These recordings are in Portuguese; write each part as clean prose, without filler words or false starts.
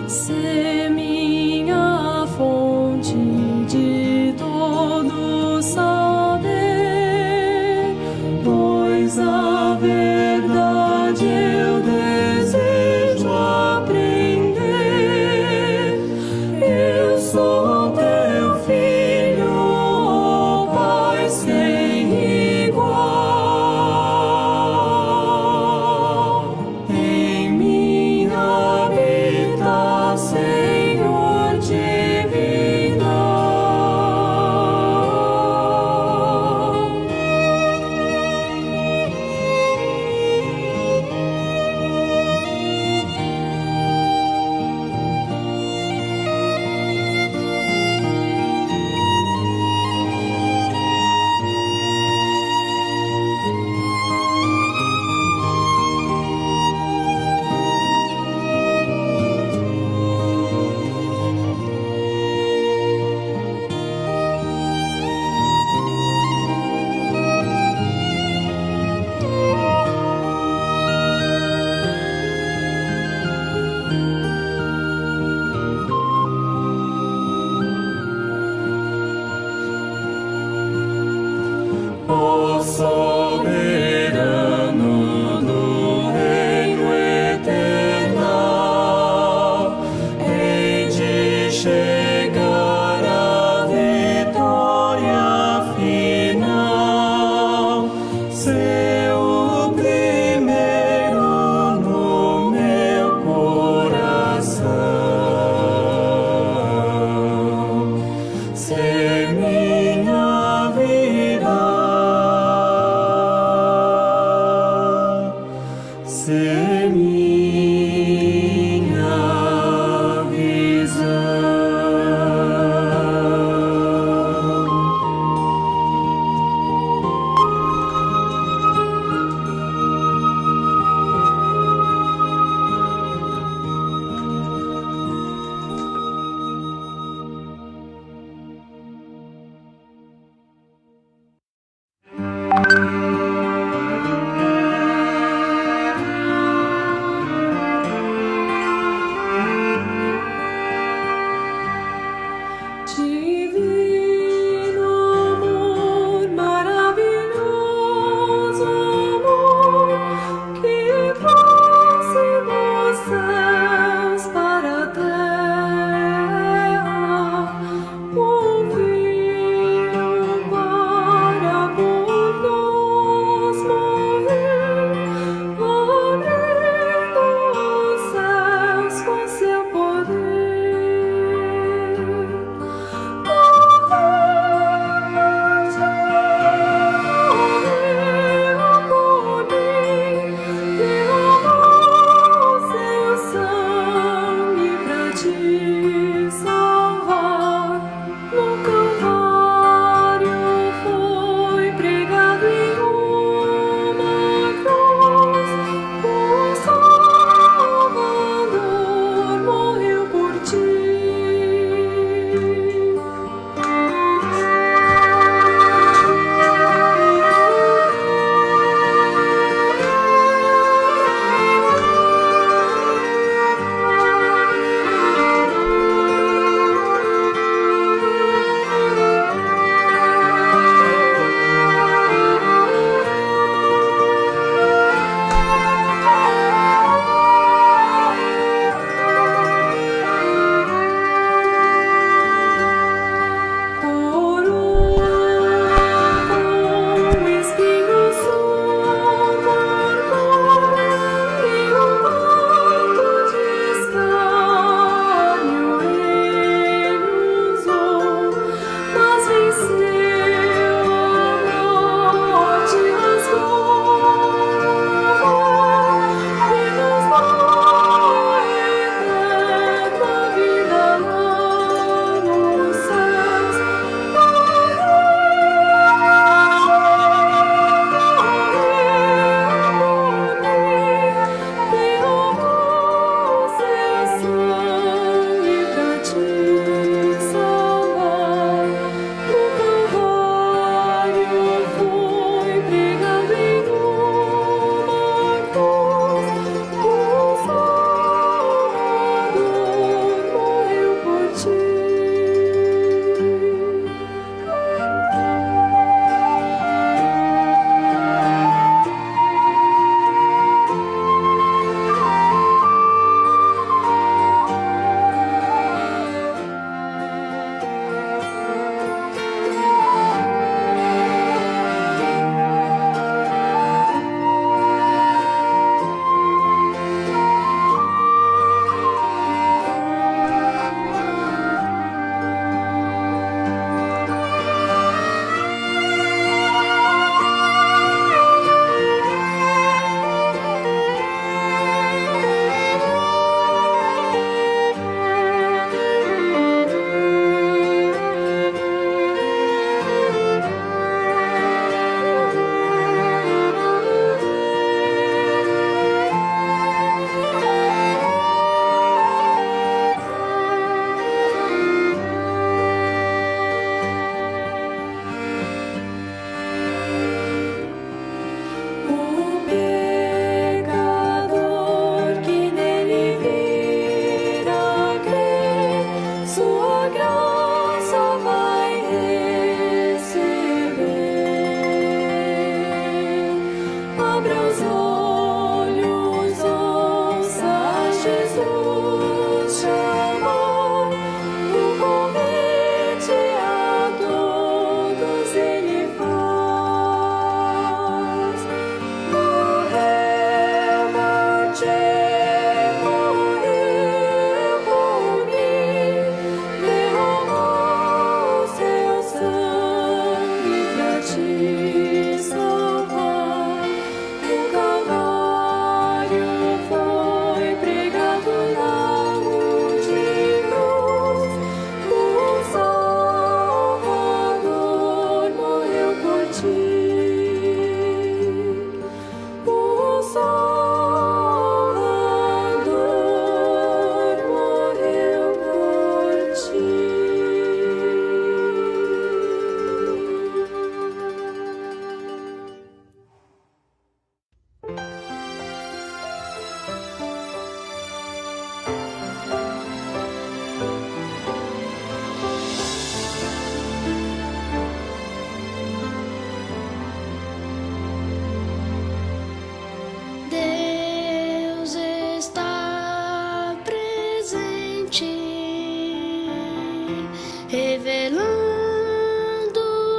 Ser minha fonte de todo saber, pois a verdade eu desejo aprender. Eu sou teu filho, ó Pai sem igual. Em minha vida, Senhor divino. Ó soberano do reino eterno, hei de chegar à vitória final. Ser o primeiro no meu coração. Ser minha vida.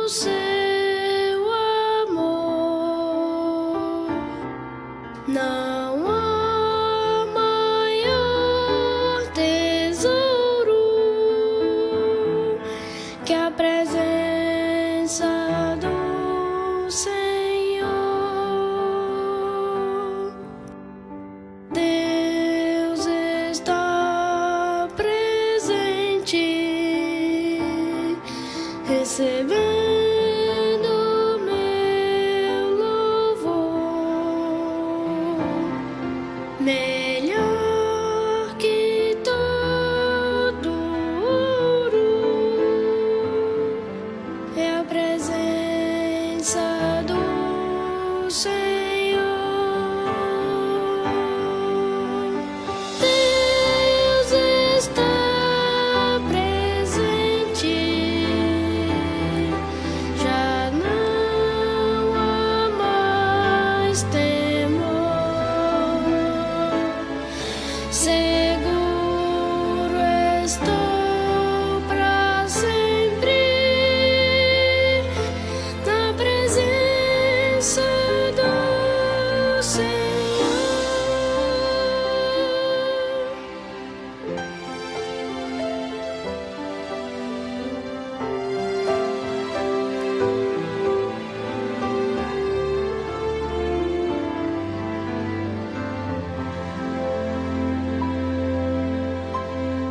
seu amor. Não há maior tesouro que a presença do Senhor. Deus está presente, recebendo meu louvor. Melhor que todo ouro é a presença do Senhor. Deus está presente, já não há mais temor. Seguro estou pra sempre na presença do Senhor.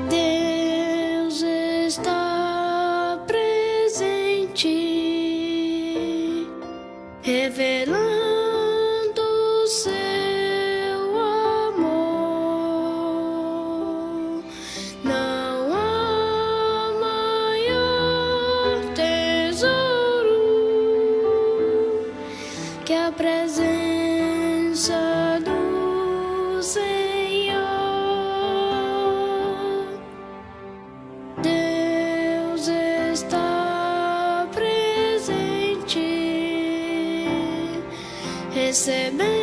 Deus está presente, revelando seu amor. Não há maior tesouro que a presença do Senhor. Deus está presente, recebendo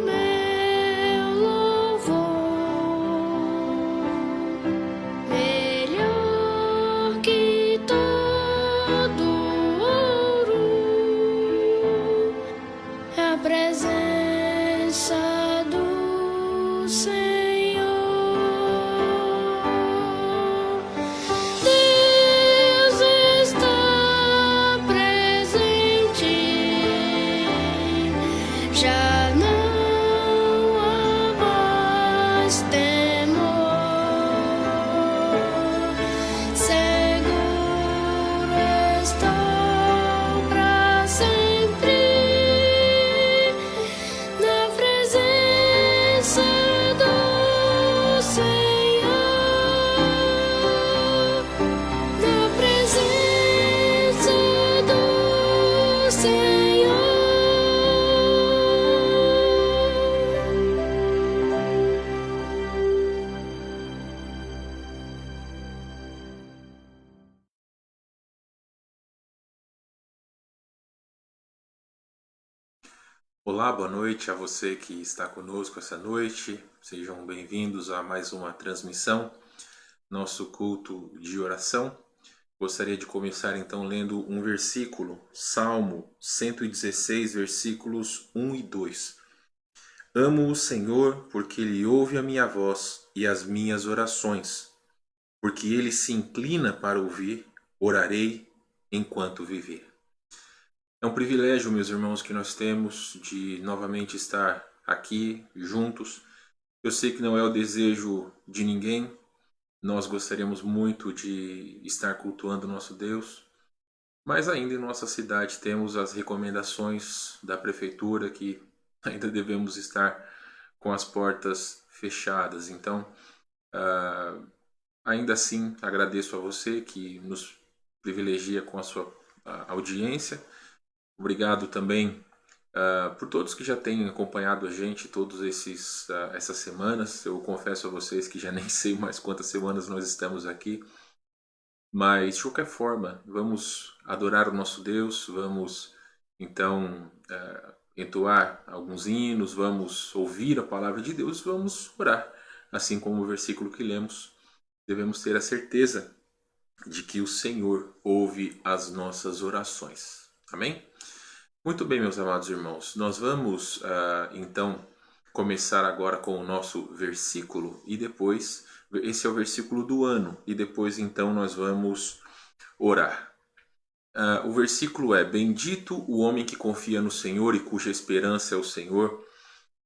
meu louvor. Melhor que todo ouro é a presença do Senhor. Deus está presente, já não há mais temor. Seguro estou pra sempre na presença do Senhor. Na presença do Senhor. Olá, boa noite a você que está conosco essa noite. Sejam bem-vindos a mais uma transmissão, nosso culto de oração. Gostaria de começar então lendo um versículo, Salmo 116, versículos 1 e 2. Amo o Senhor porque Ele ouve a minha voz e as minhas orações. Porque Ele se inclina para ouvir, orarei enquanto viver. É um privilégio, meus irmãos, que nós temos de novamente estar aqui juntos. Eu sei que não é o desejo de ninguém. Nós gostaríamos muito de estar cultuando nosso Deus, mas ainda em nossa cidade temos as recomendações da prefeitura que ainda devemos estar com as portas fechadas. Então, ainda assim, agradeço a você que nos privilegia com a sua audiência. Obrigado também por todos que já têm acompanhado a gente todas essas semanas. Eu confesso a vocês que já nem sei mais quantas semanas nós estamos aqui. Mas, de qualquer forma, vamos adorar o nosso Deus, vamos então entoar alguns hinos, vamos ouvir a palavra de Deus, vamos orar. Assim como o versículo que lemos, devemos ter a certeza de que o Senhor ouve as nossas orações. Amém? Muito bem, meus amados irmãos, nós vamos então começar agora com o nosso versículo e depois, esse é o versículo do ano, e depois então nós vamos orar. O versículo é: Bendito o homem que confia no Senhor e cuja esperança é o Senhor,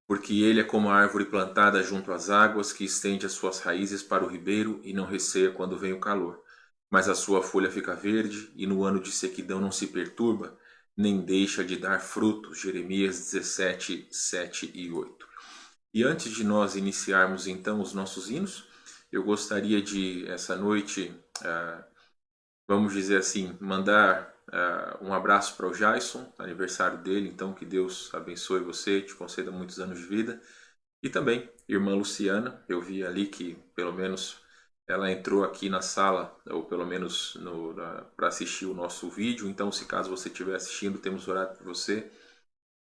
porque ele é como a árvore plantada junto às águas, que estende as suas raízes para o ribeiro e não receia quando vem o calor. Mas a sua folha fica verde e no ano de sequidão não se perturba, nem deixa de dar fruto. Jeremias 17, 7 e 8. E antes de nós iniciarmos então os nossos hinos, eu gostaria de, essa noite, vamos dizer assim, mandar um abraço para o Jason, aniversário dele, então que Deus abençoe você, te conceda muitos anos de vida. E também, irmã Luciana, eu vi ali que pelo menos ela entrou aqui na sala, ou pelo menos para assistir o nosso vídeo, então se caso você estiver assistindo, temos orado por você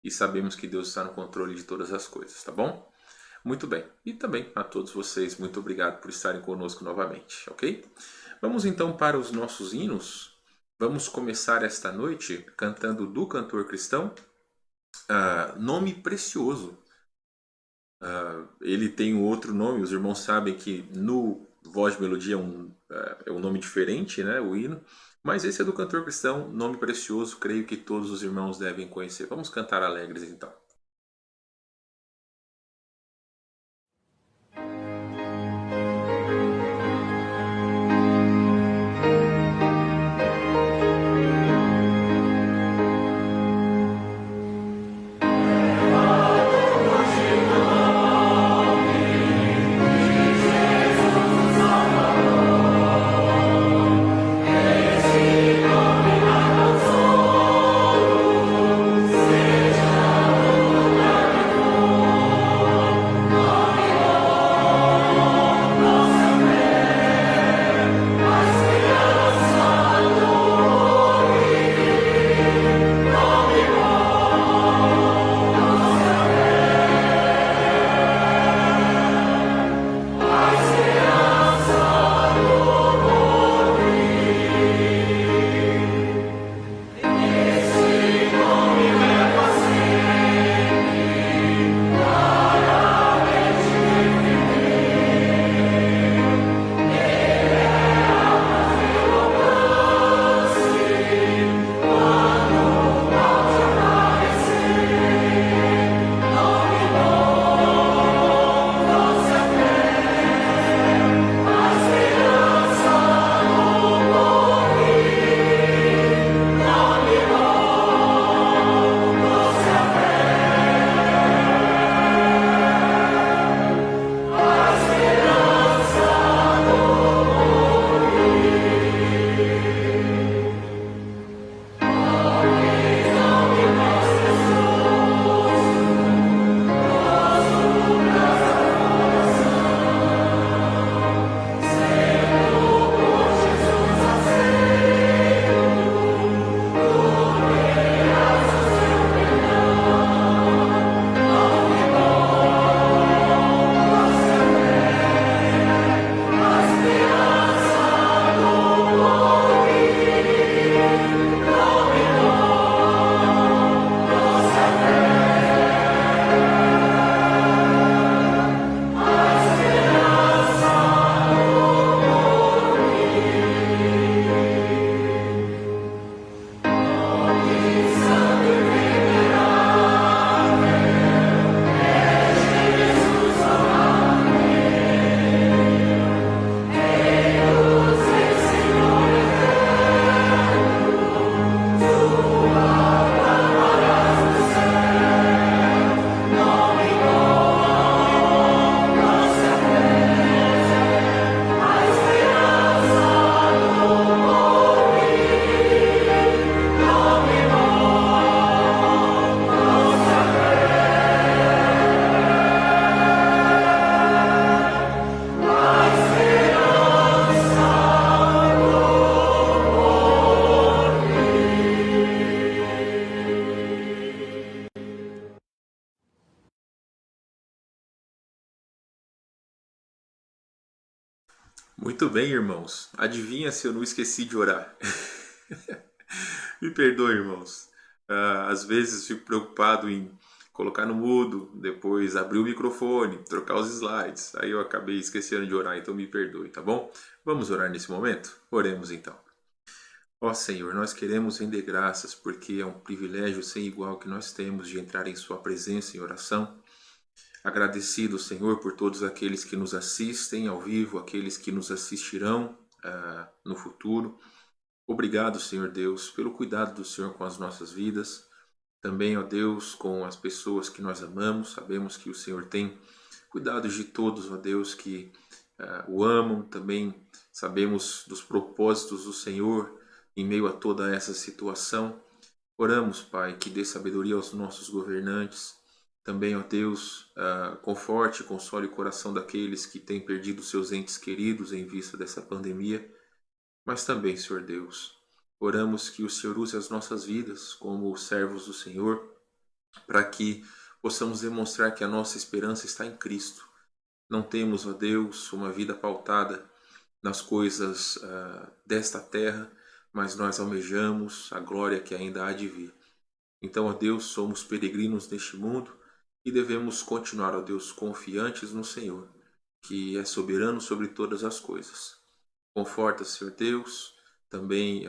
e sabemos que Deus está no controle de todas as coisas, tá bom? Muito bem, e também a todos vocês, muito obrigado por estarem conosco novamente, ok? Vamos então para os nossos hinos. Vamos começar esta noite cantando do cantor cristão Nome Precioso. Ele tem um outro nome, os irmãos sabem que no Voz de Melodia é um nome diferente, né, o hino, mas esse é do cantor cristão, Nome Precioso, creio que todos os irmãos devem conhecer. Vamos cantar alegres então. Muito bem, irmãos. Adivinha se eu não esqueci de orar? Me perdoe, irmãos. Às vezes fico preocupado em colocar no mudo, depois abrir o microfone, trocar os slides. Aí eu acabei esquecendo de orar, então me perdoe, tá bom? Vamos orar nesse momento? Oremos então. Ó Senhor, nós queremos render graças porque é um privilégio sem igual que nós temos de entrar em Sua presença em oração. Agradecido, Senhor, por todos aqueles que nos assistem ao vivo, aqueles que nos assistirão no futuro. Obrigado, Senhor Deus, pelo cuidado do Senhor com as nossas vidas. Também, ó Deus, com as pessoas que nós amamos. Sabemos que o Senhor tem cuidado de todos, ó Deus, que o amam. Também sabemos dos propósitos do Senhor em meio a toda essa situação. Oramos, Pai, que dê sabedoria aos nossos governantes. Também, ó Deus, conforte e console o coração daqueles que têm perdido seus entes queridos em vista dessa pandemia. Mas também, Senhor Deus, oramos que o Senhor use as nossas vidas como servos do Senhor, para que possamos demonstrar que a nossa esperança está em Cristo. Não temos, ó Deus, uma vida pautada nas coisas desta terra, mas nós almejamos a glória que ainda há de vir. Então, ó Deus, somos peregrinos neste mundo e devemos continuar, ó Deus, confiantes no Senhor, que é soberano sobre todas as coisas. Conforta, Senhor Deus, também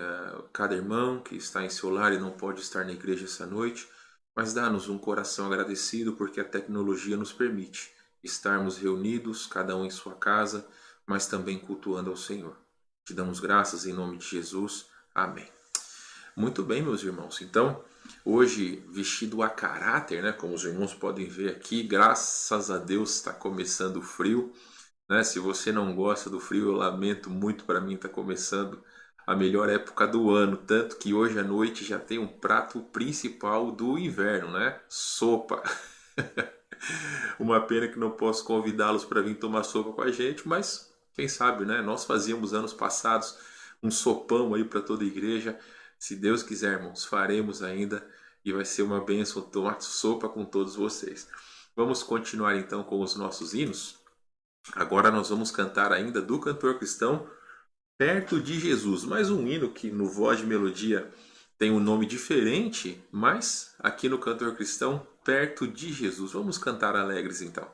cada irmão que está em seu lar e não pode estar na igreja essa noite, mas dá-nos um coração agradecido porque a tecnologia nos permite estarmos reunidos, cada um em sua casa, mas também cultuando ao Senhor. Te damos graças em nome de Jesus. Amém. Muito bem, meus irmãos. Então, hoje, vestido a caráter, né? Como os irmãos podem ver aqui, graças a Deus está começando o frio. Né? Se você não gosta do frio, eu lamento muito, para mim está começando a melhor época do ano. Tanto que hoje à noite já tem um prato principal do inverno, né? Sopa. Uma pena que não posso convidá-los para vir tomar sopa com a gente, mas quem sabe, né? Nós fazíamos anos passados um sopão aí para toda a igreja. Se Deus quiser, irmãos, faremos ainda e vai ser uma bênção tomar sopa com todos vocês. Vamos continuar então com os nossos hinos. Agora nós vamos cantar ainda do cantor cristão Perto de Jesus. Mais um hino que no Voz de Melodia tem um nome diferente, mas aqui no cantor cristão Perto de Jesus. Vamos cantar alegres então.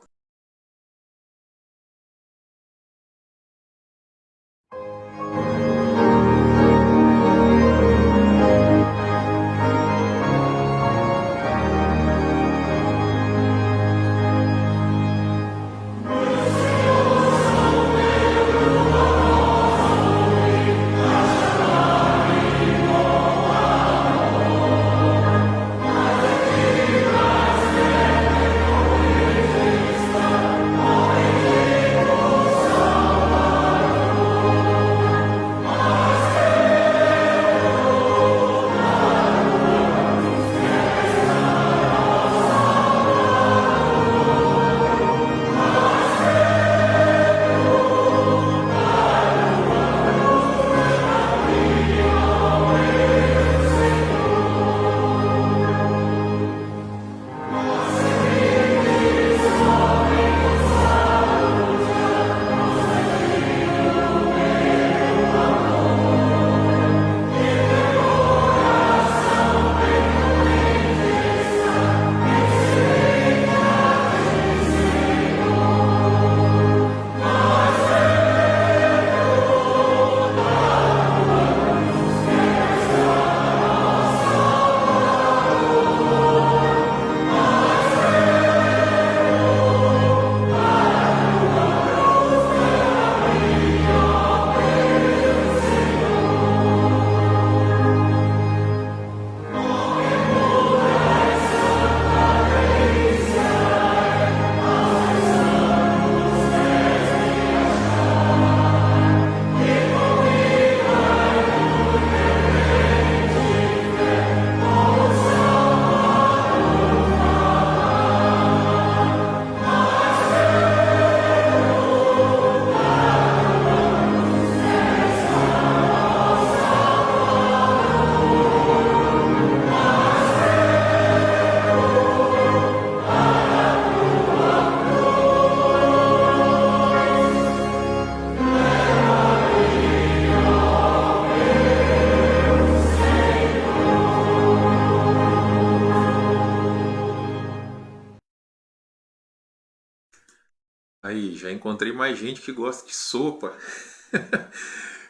Aí, já encontrei mais gente que gosta de sopa.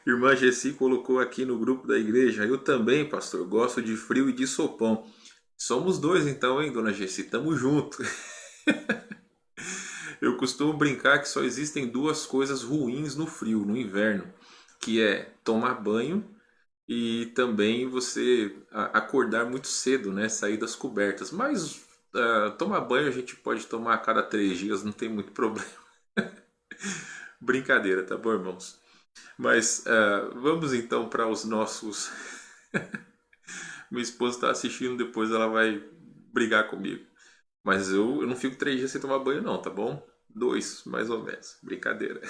Irmã Gessi colocou aqui no grupo da igreja. Eu também, pastor, gosto de frio e de sopão. Somos dois então, hein, dona Gessi? Tamo junto. Eu costumo brincar que só existem duas coisas ruins no frio, no inverno, que é tomar banho e também você acordar muito cedo, né? Sair das cobertas. Mas tomar banho a gente pode tomar a cada 3 dias, não tem muito problema. Brincadeira, tá bom, irmãos? Mas vamos então para os nossos. Minha esposa está assistindo, depois ela vai brigar comigo. Mas eu não fico 3 dias sem tomar banho, não, tá bom? 2, mais ou menos. Brincadeira.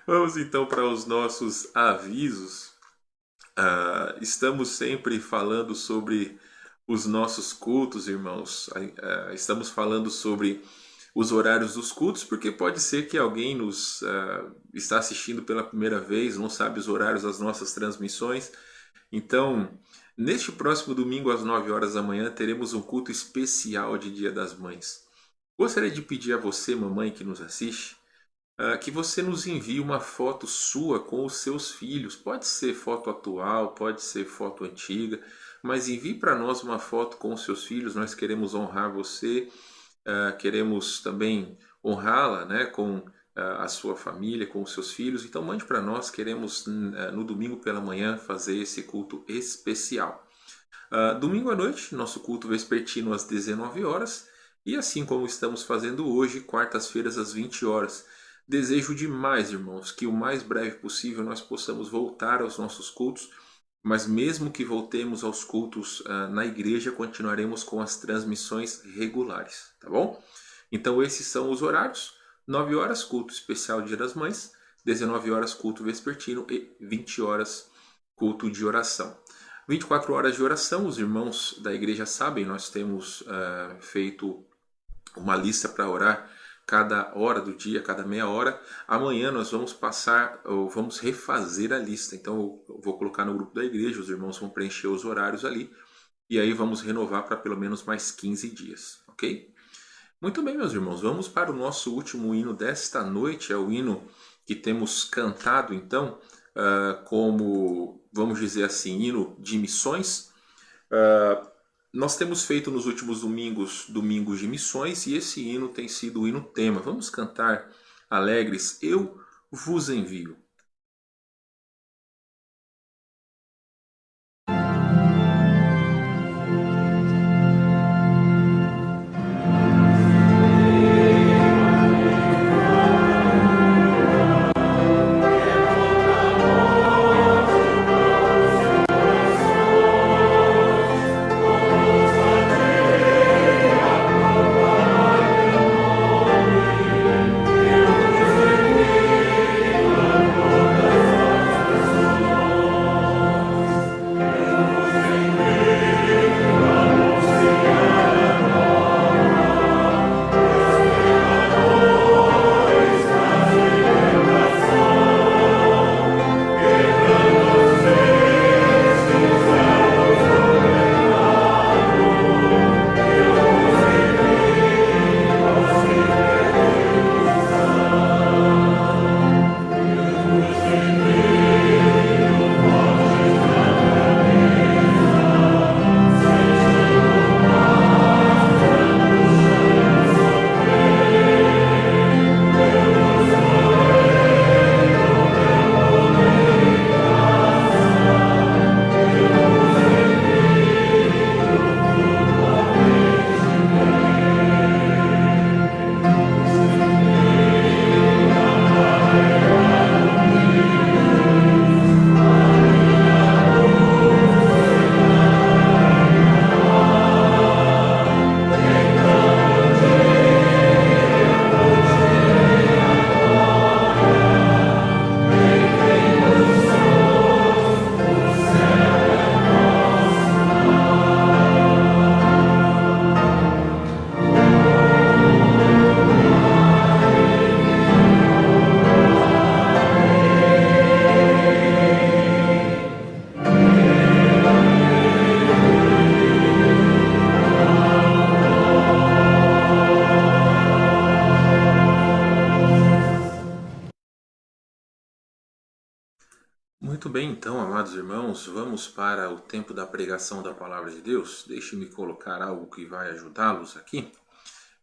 Vamos então para os nossos avisos. Estamos sempre falando sobre os nossos cultos, irmãos. Estamos falando sobre os horários dos cultos, porque pode ser que alguém nos está assistindo pela primeira vez, não sabe os horários das nossas transmissões. Então, neste próximo domingo às 9 horas da manhã, teremos um culto especial de Dia das Mães. Gostaria de pedir a você, mamãe que nos assiste, que você nos envie uma foto sua com os seus filhos. Pode ser foto atual, pode ser foto antiga, mas envie para nós uma foto com os seus filhos. Nós queremos honrar você, queremos também honrá-la, né, com a sua família, com os seus filhos. Então mande para nós, queremos no domingo pela manhã fazer esse culto especial. Domingo à noite, nosso culto vespertino às 19 horas. E assim como estamos fazendo hoje, quartas-feiras às 20 horas. Desejo demais, irmãos, que o mais breve possível nós possamos voltar aos nossos cultos, mas mesmo que voltemos aos cultos na igreja, continuaremos com as transmissões regulares, tá bom? Então esses são os horários: 9 horas, culto especial Dia das Mães; 19 horas, culto vespertino; e 20 horas, culto de oração. 24 horas de oração, os irmãos da igreja sabem, nós temos feito uma lista para orar cada hora do dia, cada meia hora. Amanhã nós vamos vamos refazer a lista. Então eu vou colocar no grupo da igreja, os irmãos vão preencher os horários ali, e aí vamos renovar para pelo menos mais 15 dias, ok? Muito bem, meus irmãos, vamos para o nosso último hino desta noite. É o hino que temos cantado, então, como, vamos dizer assim, hino de missões. Nós temos feito nos últimos domingos de missões, e esse hino tem sido o hino tema. Vamos cantar alegres: Eu vos envio. bem, então, amados irmãos, vamos para o tempo da pregação da Palavra de Deus. Deixe-me colocar algo que vai ajudá-los aqui.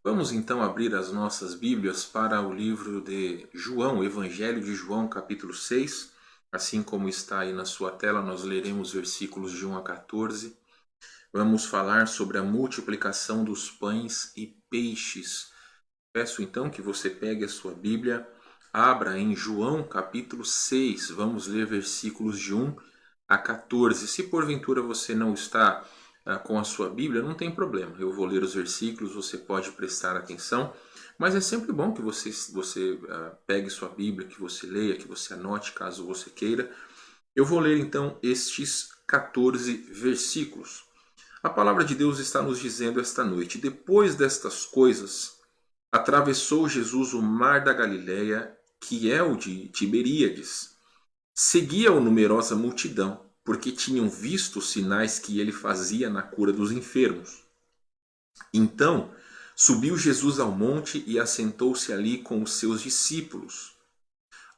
Vamos então abrir as nossas Bíblias para o livro de João, Evangelho de João, capítulo 6. Assim como está aí na sua tela, nós leremos versículos de 1 a 14. Vamos falar sobre a multiplicação dos pães e peixes. Peço então que você pegue a sua Bíblia, abra em João capítulo 6, vamos ler versículos de 1 a 14. Se porventura você não está com a sua Bíblia, não tem problema. Eu vou ler os versículos, você pode prestar atenção. Mas é sempre bom que você pegue sua Bíblia, que você leia, que você anote caso você queira. Eu vou ler então estes 14 versículos. A palavra de Deus está nos dizendo esta noite: depois destas coisas, atravessou Jesus o mar da Galileia, que é o de Tiberíades. Seguia-o numerosa multidão, porque tinham visto os sinais que ele fazia na cura dos enfermos. Então, subiu Jesus ao monte e assentou-se ali com os seus discípulos.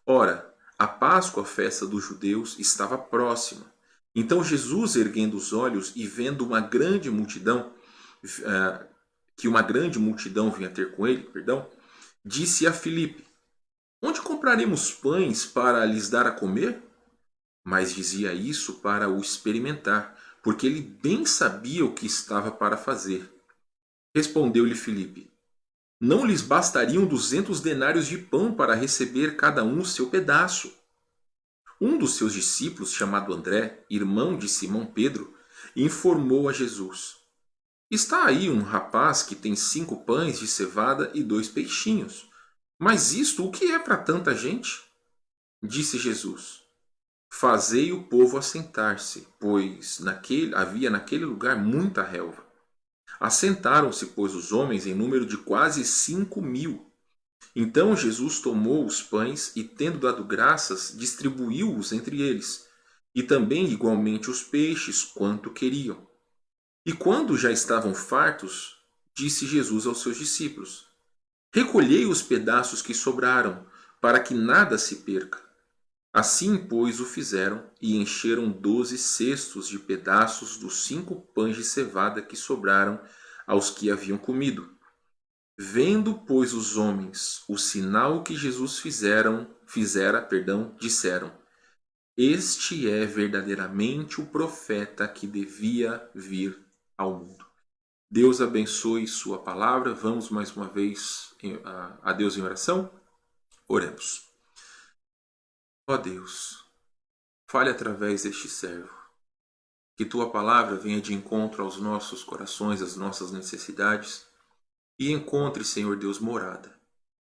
Ora, a Páscoa, a festa dos judeus, estava próxima. Então Jesus, erguendo os olhos e vendo uma grande multidão, que uma grande multidão vinha ter com ele, disse a Filipe: onde compraremos pães para lhes dar a comer? Mas dizia isso para o experimentar, porque ele bem sabia o que estava para fazer. Respondeu-lhe Filipe: não lhes bastariam 200 denários de pão para receber cada um o seu pedaço? Um dos seus discípulos, chamado André, irmão de Simão Pedro, informou a Jesus: está aí um rapaz que tem 5 pães de cevada e 2 peixinhos. Mas isto o que é para tanta gente? Disse Jesus: fazei o povo assentar-se, pois havia naquele lugar muita relva. Assentaram-se, pois, os homens em número de quase 5.000. Então Jesus tomou os pães e, tendo dado graças, distribuiu-os entre eles, e também igualmente os peixes, quanto queriam. E quando já estavam fartos, disse Jesus aos seus discípulos: recolhei os pedaços que sobraram, para que nada se perca. Assim, pois, o fizeram, e encheram 12 cestos de pedaços dos 5 pães de cevada que sobraram aos que haviam comido. Vendo, pois, os homens o sinal que Jesus fizera, disseram: este é verdadeiramente o profeta que devia vir ao mundo. Deus abençoe sua palavra. Vamos mais uma vez a Deus em oração? Oremos. Ó Deus, fale através deste servo. Que tua palavra venha de encontro aos nossos corações, às nossas necessidades, e encontre, Senhor Deus, morada,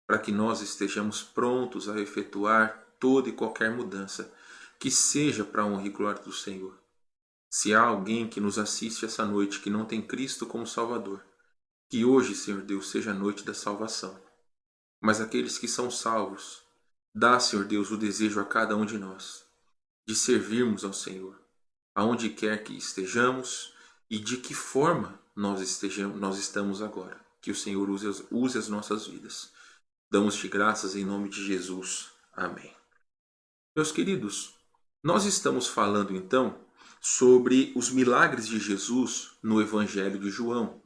para que nós estejamos prontos a efetuar toda e qualquer mudança, que seja para a honra e glória do Senhor. Se há alguém que nos assiste essa noite que não tem Cristo como Salvador, que hoje, Senhor Deus, seja a noite da salvação. Mas aqueles que são salvos, dá, Senhor Deus, o desejo a cada um de nós de servirmos ao Senhor, aonde quer que estejamos e de que forma nós estamos agora. Que o Senhor use as nossas vidas. Damos-te graças em nome de Jesus. Amém. Meus queridos, nós estamos falando então sobre os milagres de Jesus no Evangelho de João.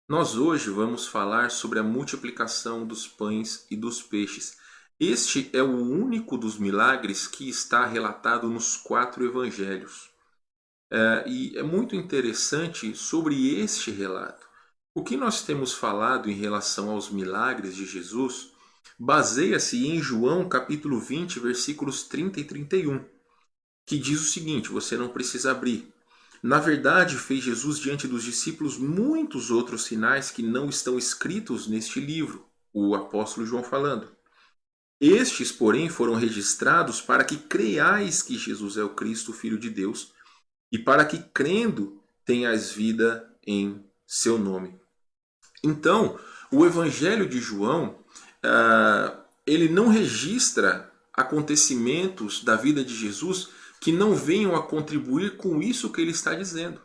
Nós hoje vamos falar sobre a multiplicação dos pães e dos peixes. Este é o único dos milagres que está relatado nos 4 evangelhos. E é muito interessante sobre este relato. O que nós temos falado em relação aos milagres de Jesus baseia-se em João capítulo 20, versículos 30 e 31, que diz o seguinte, você não precisa abrir. Na verdade, fez Jesus diante dos discípulos muitos outros sinais que não estão escritos neste livro, o apóstolo João falando. Estes, porém, foram registrados para que creiais que Jesus é o Cristo, o Filho de Deus, e para que, crendo, tenhais vida em seu nome. Então, o Evangelho de João, ele não registra acontecimentos da vida de Jesus que não venham a contribuir com isso que ele está dizendo,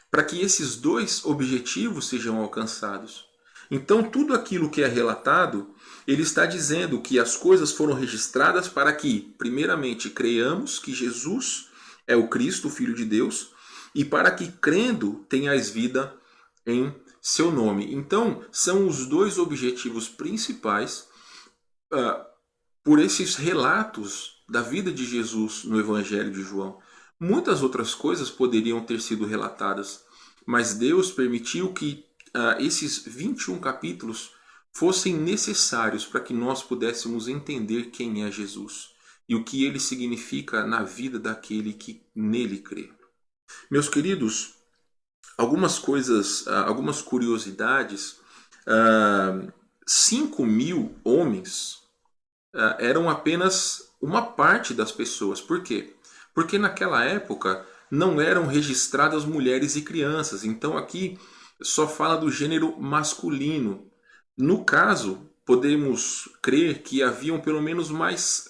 para que esses 2 objetivos sejam alcançados. Então, tudo aquilo que é relatado, ele está dizendo que as coisas foram registradas para que, primeiramente, creiamos que Jesus é o Cristo, o Filho de Deus, e para que, crendo, tenhais vida em seu nome. Então, são os dois objetivos principais por esses relatos da vida de Jesus no Evangelho de João. Muitas outras coisas poderiam ter sido relatadas, mas Deus permitiu que esses 21 capítulos fossem necessários para que nós pudéssemos entender quem é Jesus e o que ele significa na vida daquele que nele crê. Meus queridos, algumas coisas, algumas curiosidades. 5.000 homens eram apenas uma parte das pessoas. Por quê? Porque naquela época não eram registradas mulheres e crianças. Então aqui só fala do gênero masculino. No caso, podemos crer que haviam pelo menos mais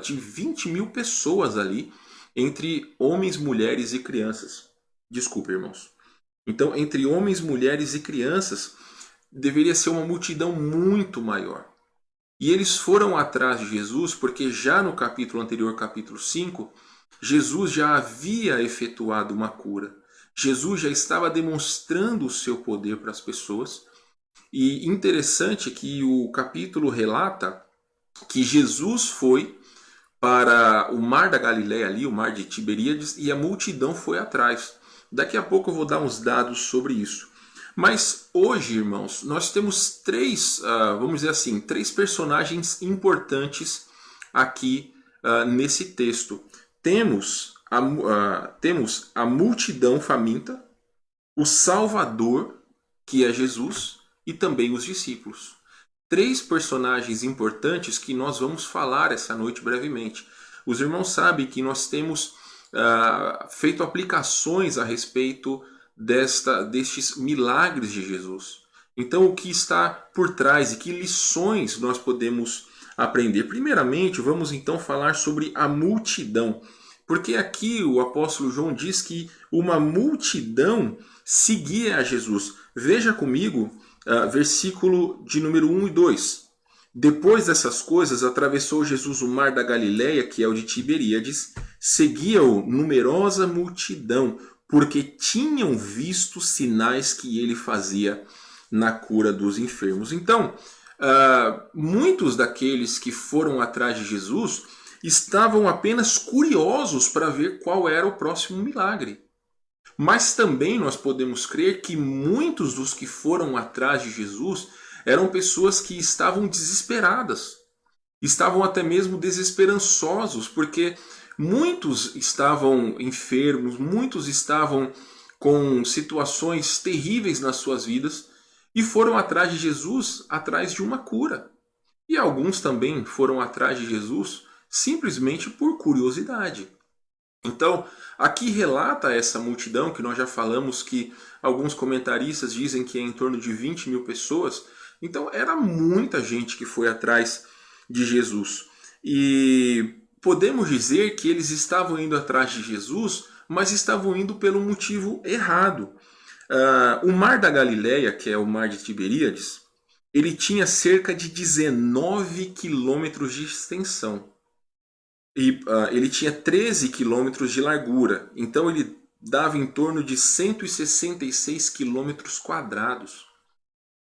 de 20.000 pessoas ali, entre homens, mulheres e crianças. Desculpa, irmãos. Então, entre homens, mulheres e crianças, deveria ser uma multidão muito maior. E eles foram atrás de Jesus porque já no capítulo anterior, capítulo 5, Jesus já havia efetuado uma cura. Jesus já estava demonstrando o seu poder para as pessoas. E interessante que o capítulo relata que Jesus foi para o mar da Galileia ali, o mar de Tiberíades, e a multidão foi atrás. Daqui a pouco eu vou dar uns dados sobre isso. Mas hoje, irmãos, nós temos três, vamos dizer assim, três personagens importantes aqui nesse texto. Temos a multidão faminta, o Salvador, que é Jesus, e também os discípulos. Três personagens importantes que nós vamos falar essa noite brevemente. Os irmãos sabem que nós temos feito aplicações a respeito destes milagres de Jesus. Então, o que está por trás e que lições nós podemos aprender? Primeiramente, vamos então falar sobre a multidão. Porque aqui o apóstolo João diz que uma multidão seguia a Jesus. Veja comigo versículo de número 1 e 2. Depois dessas coisas, atravessou Jesus o mar da Galileia, que é o de Tiberíades, seguia-o numerosa multidão, porque tinham visto sinais que ele fazia na cura dos enfermos. Então, muitos daqueles que foram atrás de Jesus estavam apenas curiosos para ver qual era o próximo milagre. Mas também nós podemos crer que muitos dos que foram atrás de Jesus eram pessoas que estavam desesperadas, estavam até mesmo desesperançosos, porque muitos estavam enfermos, muitos estavam com situações terríveis nas suas vidas e foram atrás de Jesus, atrás de uma cura. E alguns também foram atrás de Jesus simplesmente por curiosidade. Então, aqui relata essa multidão, que nós já falamos que alguns comentaristas dizem que é em torno de 20.000 pessoas. Então, era muita gente que foi atrás de Jesus. E podemos dizer que eles estavam indo atrás de Jesus, mas estavam indo pelo motivo errado. O mar da Galileia, que é o mar de Tiberíades, ele tinha cerca de 19 quilômetros de extensão. E ele tinha 13 quilômetros de largura. Então ele dava em torno de 166 quilômetros quadrados.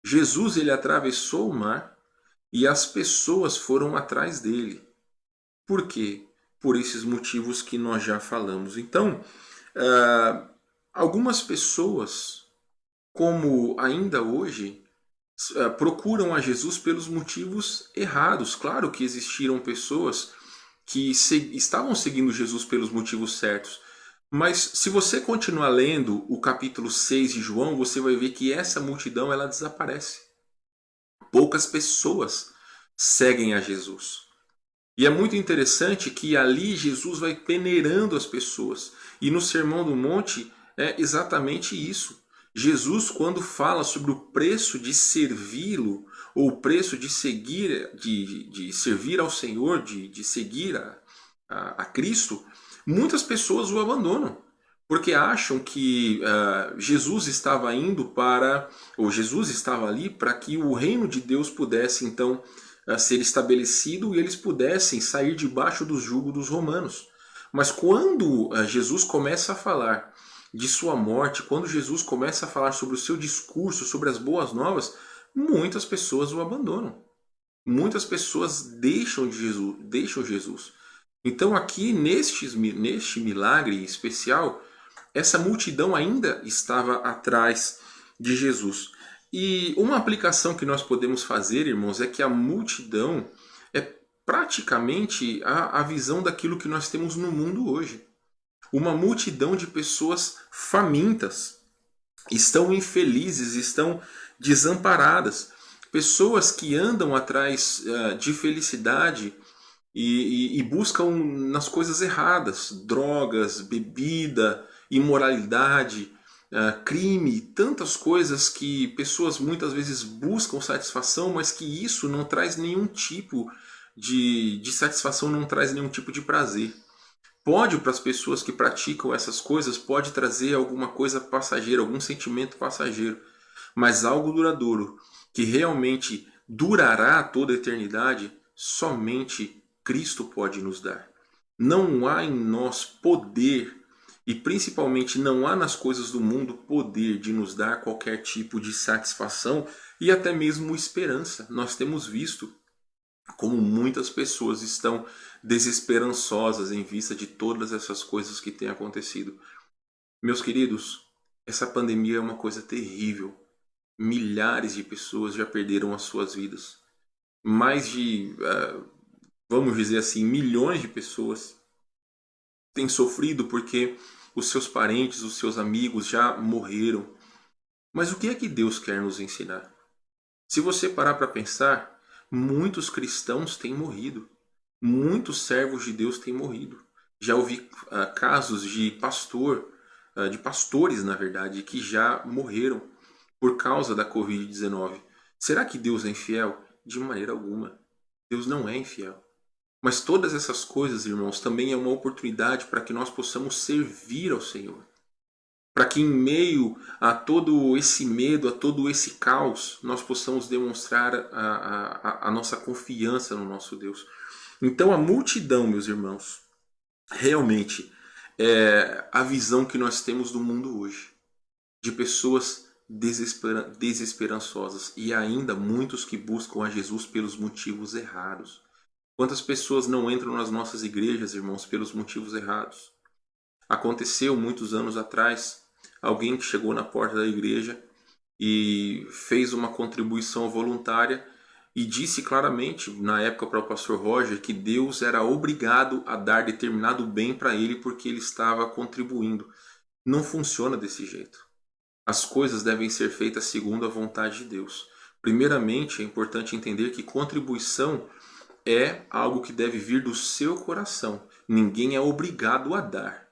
Jesus ele atravessou o mar e as pessoas foram atrás dele. Por quê? Por esses motivos que nós já falamos. Então, algumas pessoas, como ainda hoje, procuram a Jesus pelos motivos errados. Claro que existiram pessoas que estavam seguindo Jesus pelos motivos certos. Mas se você continuar lendo o capítulo 6 de João, você vai ver que essa multidão ela desaparece. Poucas pessoas seguem a Jesus. E é muito interessante que ali Jesus vai peneirando as pessoas. E no Sermão do Monte é exatamente isso. Jesus, quando fala sobre o preço de servi-lo, ou o preço de seguir, de servir ao Senhor, de seguir a Cristo, muitas pessoas o abandonam. porque acham que Jesus estava indo para, ou Jesus estava ali para que o reino de Deus pudesse então ser estabelecido e eles pudessem sair debaixo do jugo dos romanos. Mas quando Jesus começa a falar de sua morte, quando Jesus começa a falar sobre o seu discurso, sobre as boas novas, muitas pessoas o abandonam. Muitas pessoas deixam Jesus. Então aqui neste milagre especial, essa multidão ainda estava atrás de Jesus. E uma aplicação que nós podemos fazer, irmãos, é que a multidão é praticamente a visão daquilo que nós temos no mundo hoje. Uma multidão de pessoas famintas, estão infelizes, estão desamparadas. Pessoas que andam atrás de felicidade e buscam nas coisas erradas, drogas, bebida, imoralidade, crime, tantas coisas que pessoas muitas vezes buscam satisfação, mas que isso não traz nenhum tipo de satisfação, não traz nenhum tipo de prazer. Pode, para as pessoas que praticam essas coisas, pode trazer alguma coisa passageira, algum sentimento passageiro, mas algo duradouro, que realmente durará toda a eternidade, somente Cristo pode nos dar. Não há em nós poder, e principalmente não há nas coisas do mundo poder de nos dar qualquer tipo de satisfação e até mesmo esperança. Nós temos visto como muitas pessoas estão desesperançosas em vista de todas essas coisas que têm acontecido. Meus queridos, essa pandemia é uma coisa terrível. Milhares de pessoas já perderam as suas vidas. Mais de, vamos dizer assim, milhões de pessoas têm sofrido porque os seus parentes, os seus amigos já morreram. Mas o que é que Deus quer nos ensinar? Se você parar para pensar, muitos cristãos têm morrido. Muitos servos de Deus têm morrido. Já ouvi casos de pastores, na verdade, que já morreram por causa da Covid-19. Será que Deus é infiel? De maneira alguma. Deus não é infiel. Mas todas essas coisas, irmãos, também é uma oportunidade para que nós possamos servir ao Senhor. Para que em meio a todo esse medo, a todo esse caos, nós possamos demonstrar a nossa confiança no nosso Deus. Então a multidão, meus irmãos, realmente é a visão que nós temos do mundo hoje. De pessoas desesperançosas e ainda muitos que buscam a Jesus pelos motivos errados. Quantas pessoas não entram nas nossas igrejas, irmãos, pelos motivos errados? Aconteceu muitos anos atrás, alguém que chegou na porta da igreja e fez uma contribuição voluntária e disse claramente, na época para o pastor Roger, que Deus era obrigado a dar determinado bem para ele porque ele estava contribuindo. Não funciona desse jeito. As coisas devem ser feitas segundo a vontade de Deus. Primeiramente, é importante entender que contribuição é algo que deve vir do seu coração. Ninguém é obrigado a dar.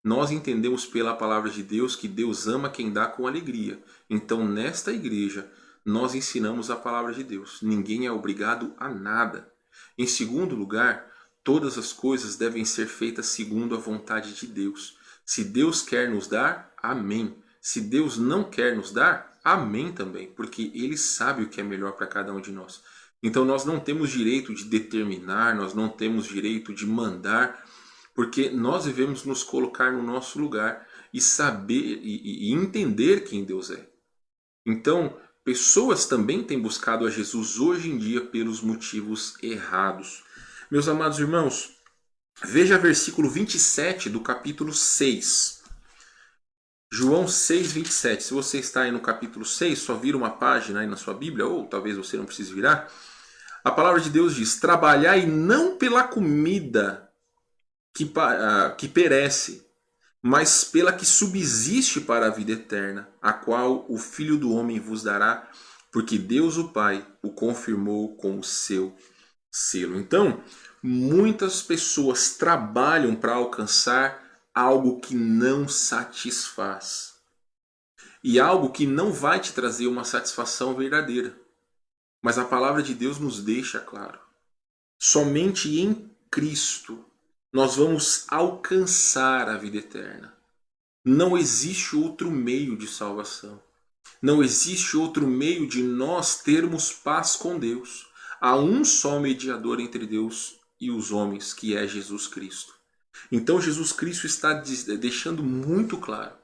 Nós entendemos pela palavra de Deus que Deus ama quem dá com alegria. Então, nesta igreja, nós ensinamos a palavra de Deus. Ninguém é obrigado a nada. Em segundo lugar, todas as coisas devem ser feitas segundo a vontade de Deus. Se Deus quer nos dar, amém. Se Deus não quer nos dar, amém também, porque Ele sabe o que é melhor para cada um de nós. Então nós não temos direito de determinar, nós não temos direito de mandar, porque nós devemos nos colocar no nosso lugar e saber e entender quem Deus é. Então, pessoas também têm buscado a Jesus hoje em dia pelos motivos errados. Meus amados irmãos, veja versículo 27 do capítulo 6. João 6, 27. Se você está aí no capítulo 6, só vira uma página aí na sua Bíblia, ou talvez você não precise virar. A palavra de Deus diz: trabalhai não pela comida que perece, mas pela que subsiste para a vida eterna, a qual o Filho do Homem vos dará, porque Deus o Pai o confirmou com o seu selo. Então, muitas pessoas trabalham para alcançar algo que não satisfaz. E algo que não vai te trazer uma satisfação verdadeira. Mas a palavra de Deus nos deixa claro. Somente em Cristo nós vamos alcançar a vida eterna. Não existe outro meio de salvação. Não existe outro meio de nós termos paz com Deus. Há um só mediador entre Deus e os homens, que é Jesus Cristo. Então Jesus Cristo está deixando muito claro.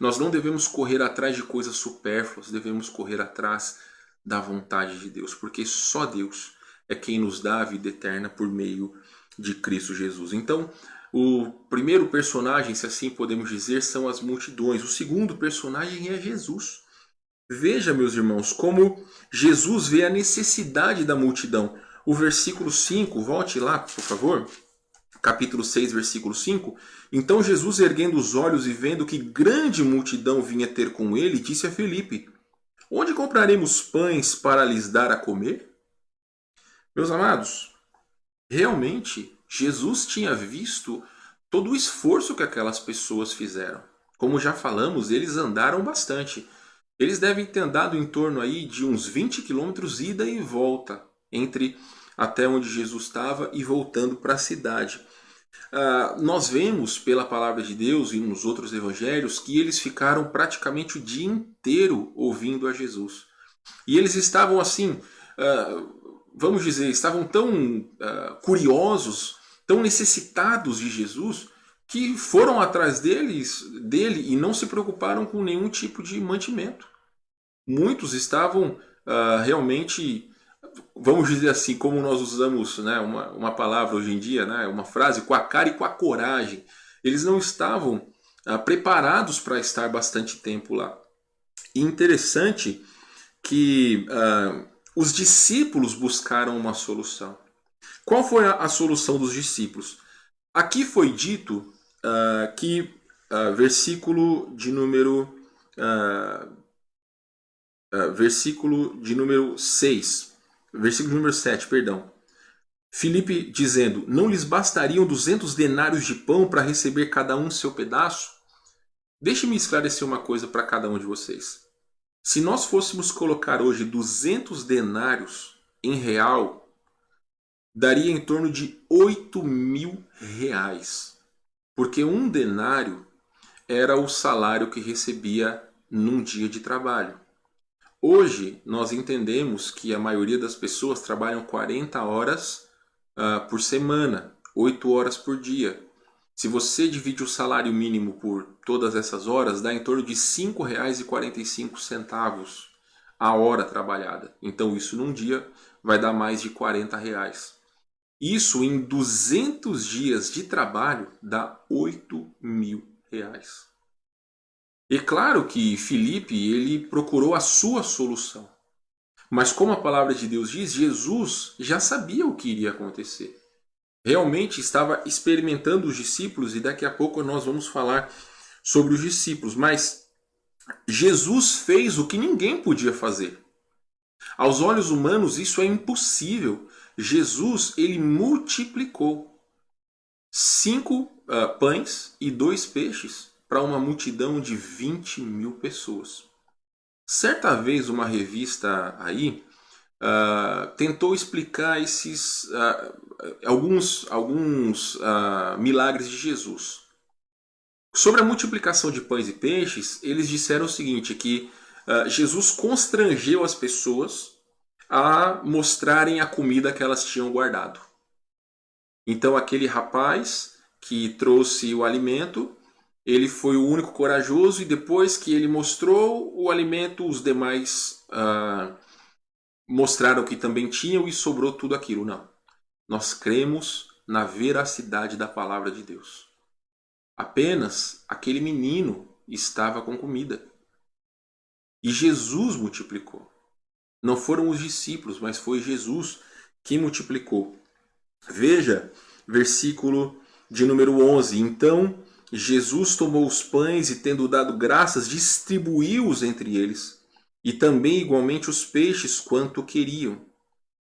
Nós não devemos correr atrás de coisas supérfluas, devemos correr atrás da vontade de Deus, porque só Deus é quem nos dá a vida eterna por meio de Cristo Jesus. Então, o primeiro personagem, se assim podemos dizer, são as multidões. O segundo personagem é Jesus. Veja, meus irmãos, como Jesus vê a necessidade da multidão. O versículo 5, volte lá, por favor. Capítulo 6, versículo 5. Então Jesus, erguendo os olhos e vendo que grande multidão vinha ter com ele, disse a Filipe: onde compraremos pães para lhes dar a comer? Meus amados, realmente Jesus tinha visto todo o esforço que aquelas pessoas fizeram. Como já falamos, eles andaram bastante. Eles devem ter andado em torno aí de uns 20 quilômetros ida e volta, entre até onde Jesus estava e voltando para a cidade. Nós vemos pela palavra de Deus e nos outros evangelhos que eles ficaram praticamente o dia inteiro ouvindo a Jesus. E eles estavam assim, vamos dizer, estavam tão curiosos, tão necessitados de Jesus, que foram atrás dele e não se preocuparam com nenhum tipo de mantimento. Muitos estavam realmente, vamos dizer assim, como nós usamos, né, uma palavra hoje em dia, né, uma frase, com a cara e com a coragem. Eles não estavam preparados para estar bastante tempo lá. E interessante que os discípulos buscaram uma solução. Qual foi a solução dos discípulos? Aqui foi dito que, versículo de número 6, versículo de número 7, perdão. Filipe dizendo: não lhes bastariam 200 denários de pão para receber cada um seu pedaço? Deixe-me esclarecer uma coisa para cada um de vocês. Se nós fôssemos colocar hoje 200 denários em real, daria em torno de 8.000 reais. Porque um denário era o salário que recebia num dia de trabalho. Hoje, nós entendemos que a maioria das pessoas trabalham 40 horas por semana, 8 horas por dia. Se você divide o salário mínimo por todas essas horas, dá em torno de R$ 5,45 a hora trabalhada. Então, isso num dia vai dar mais de R$ 40. Isso em 200 dias de trabalho dá 8.000 reais. E claro que Filipe, ele procurou a sua solução. Mas como a palavra de Deus diz, Jesus já sabia o que iria acontecer. Realmente estava experimentando os discípulos e daqui a pouco nós vamos falar sobre os discípulos. Mas Jesus fez o que ninguém podia fazer. Aos olhos humanos isso é impossível. Jesus, ele multiplicou 5 pães e 2 peixes para uma multidão de 20.000 pessoas. Certa vez uma revista aí tentou explicar alguns milagres de Jesus. Sobre a multiplicação de pães e peixes, eles disseram o seguinte, que Jesus constrangeu as pessoas a mostrarem a comida que elas tinham guardado. Então aquele rapaz que trouxe o alimento, ele foi o único corajoso e depois que ele mostrou o alimento, os demais mostraram que também tinham e sobrou tudo aquilo. Não. Nós cremos na veracidade da palavra de Deus. Apenas aquele menino estava com comida. E Jesus multiplicou. Não foram os discípulos, mas foi Jesus que multiplicou. Veja, versículo de número 11. Então Jesus tomou os pães e, tendo dado graças, distribuiu-os entre eles, e também igualmente os peixes quanto queriam.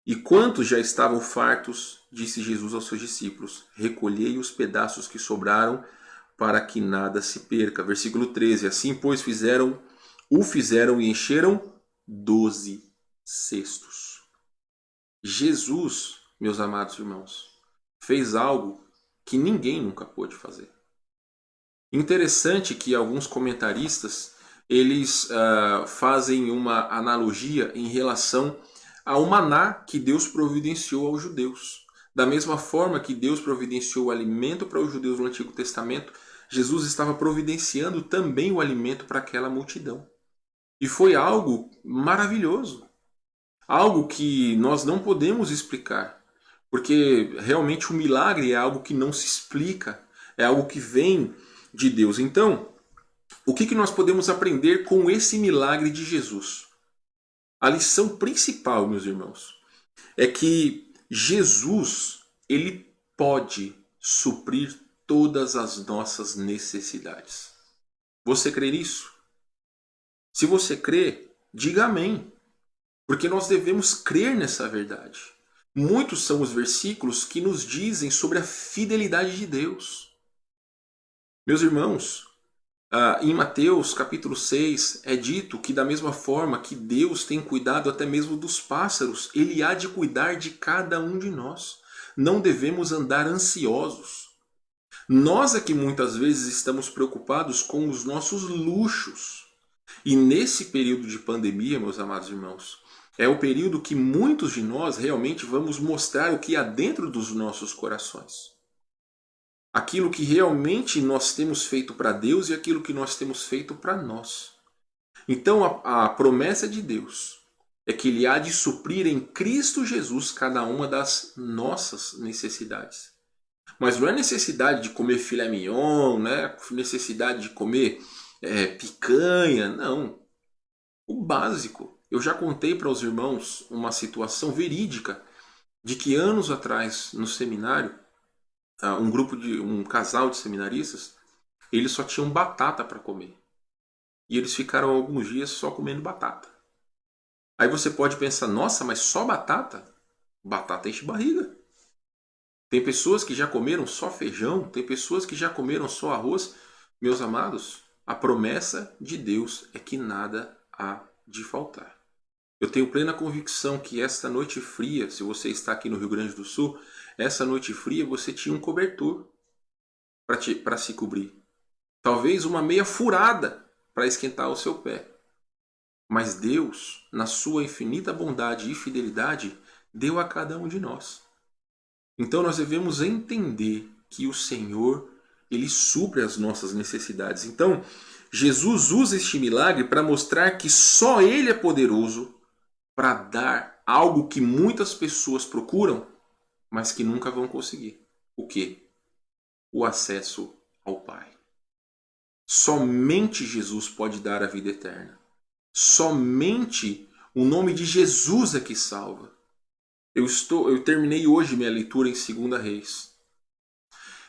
E quantos já estavam fartos, disse Jesus aos seus discípulos: recolhei os pedaços que sobraram, para que nada se perca. Versículo 13. Assim, pois, fizeram e encheram 12 cestos. Jesus, meus amados irmãos, fez algo que ninguém nunca pôde fazer. Interessante que alguns comentaristas eles fazem uma analogia em relação ao maná que Deus providenciou aos judeus. Da mesma forma que Deus providenciou o alimento para os judeus no Antigo Testamento, Jesus estava providenciando também o alimento para aquela multidão. E foi algo maravilhoso. Algo que nós não podemos explicar. Porque realmente o milagre é algo que não se explica. É algo que vem de Deus. Então, o que nós podemos aprender com esse milagre de Jesus? A lição principal, meus irmãos, é que Jesus, ele pode suprir todas as nossas necessidades. Você crê nisso? Se você crê, diga amém. Porque nós devemos crer nessa verdade. Muitos são os versículos que nos dizem sobre a fidelidade de Deus. Meus irmãos, em Mateus capítulo 6 é dito que da mesma forma que Deus tem cuidado até mesmo dos pássaros, Ele há de cuidar de cada um de nós. Não devemos andar ansiosos. Nós é que muitas vezes estamos preocupados com os nossos luxos. E nesse período de pandemia, meus amados irmãos, é o período que muitos de nós realmente vamos mostrar o que há dentro dos nossos corações. Aquilo que realmente nós temos feito para Deus e aquilo que nós temos feito para nós. Então a promessa de Deus é que Ele há de suprir em Cristo Jesus cada uma das nossas necessidades. Mas não é necessidade de comer filé mignon, né? Necessidade de comer picanha, não. O básico. Eu já contei para os irmãos uma situação verídica de que anos atrás no seminário, um casal de seminaristas, eles só tinham batata para comer. E eles ficaram alguns dias só comendo batata. Aí você pode pensar, nossa, mas só batata? Batata enche barriga. Tem pessoas que já comeram só feijão, tem pessoas que já comeram só arroz. Meus amados, a promessa de Deus é que nada há de faltar. Eu tenho plena convicção que esta noite fria, se você está aqui no Rio Grande do Sul, essa noite fria você tinha um cobertor para se cobrir. Talvez uma meia furada para esquentar o seu pé. Mas Deus, na sua infinita bondade e fidelidade, deu a cada um de nós. Então nós devemos entender que o Senhor, Ele supre as nossas necessidades. Então, Jesus usa este milagre para mostrar que só Ele é poderoso para dar algo que muitas pessoas procuram, mas que nunca vão conseguir. O quê? O acesso ao Pai. Somente Jesus pode dar a vida eterna. Somente o nome de Jesus é que salva. Eu terminei hoje minha leitura em 2 Reis.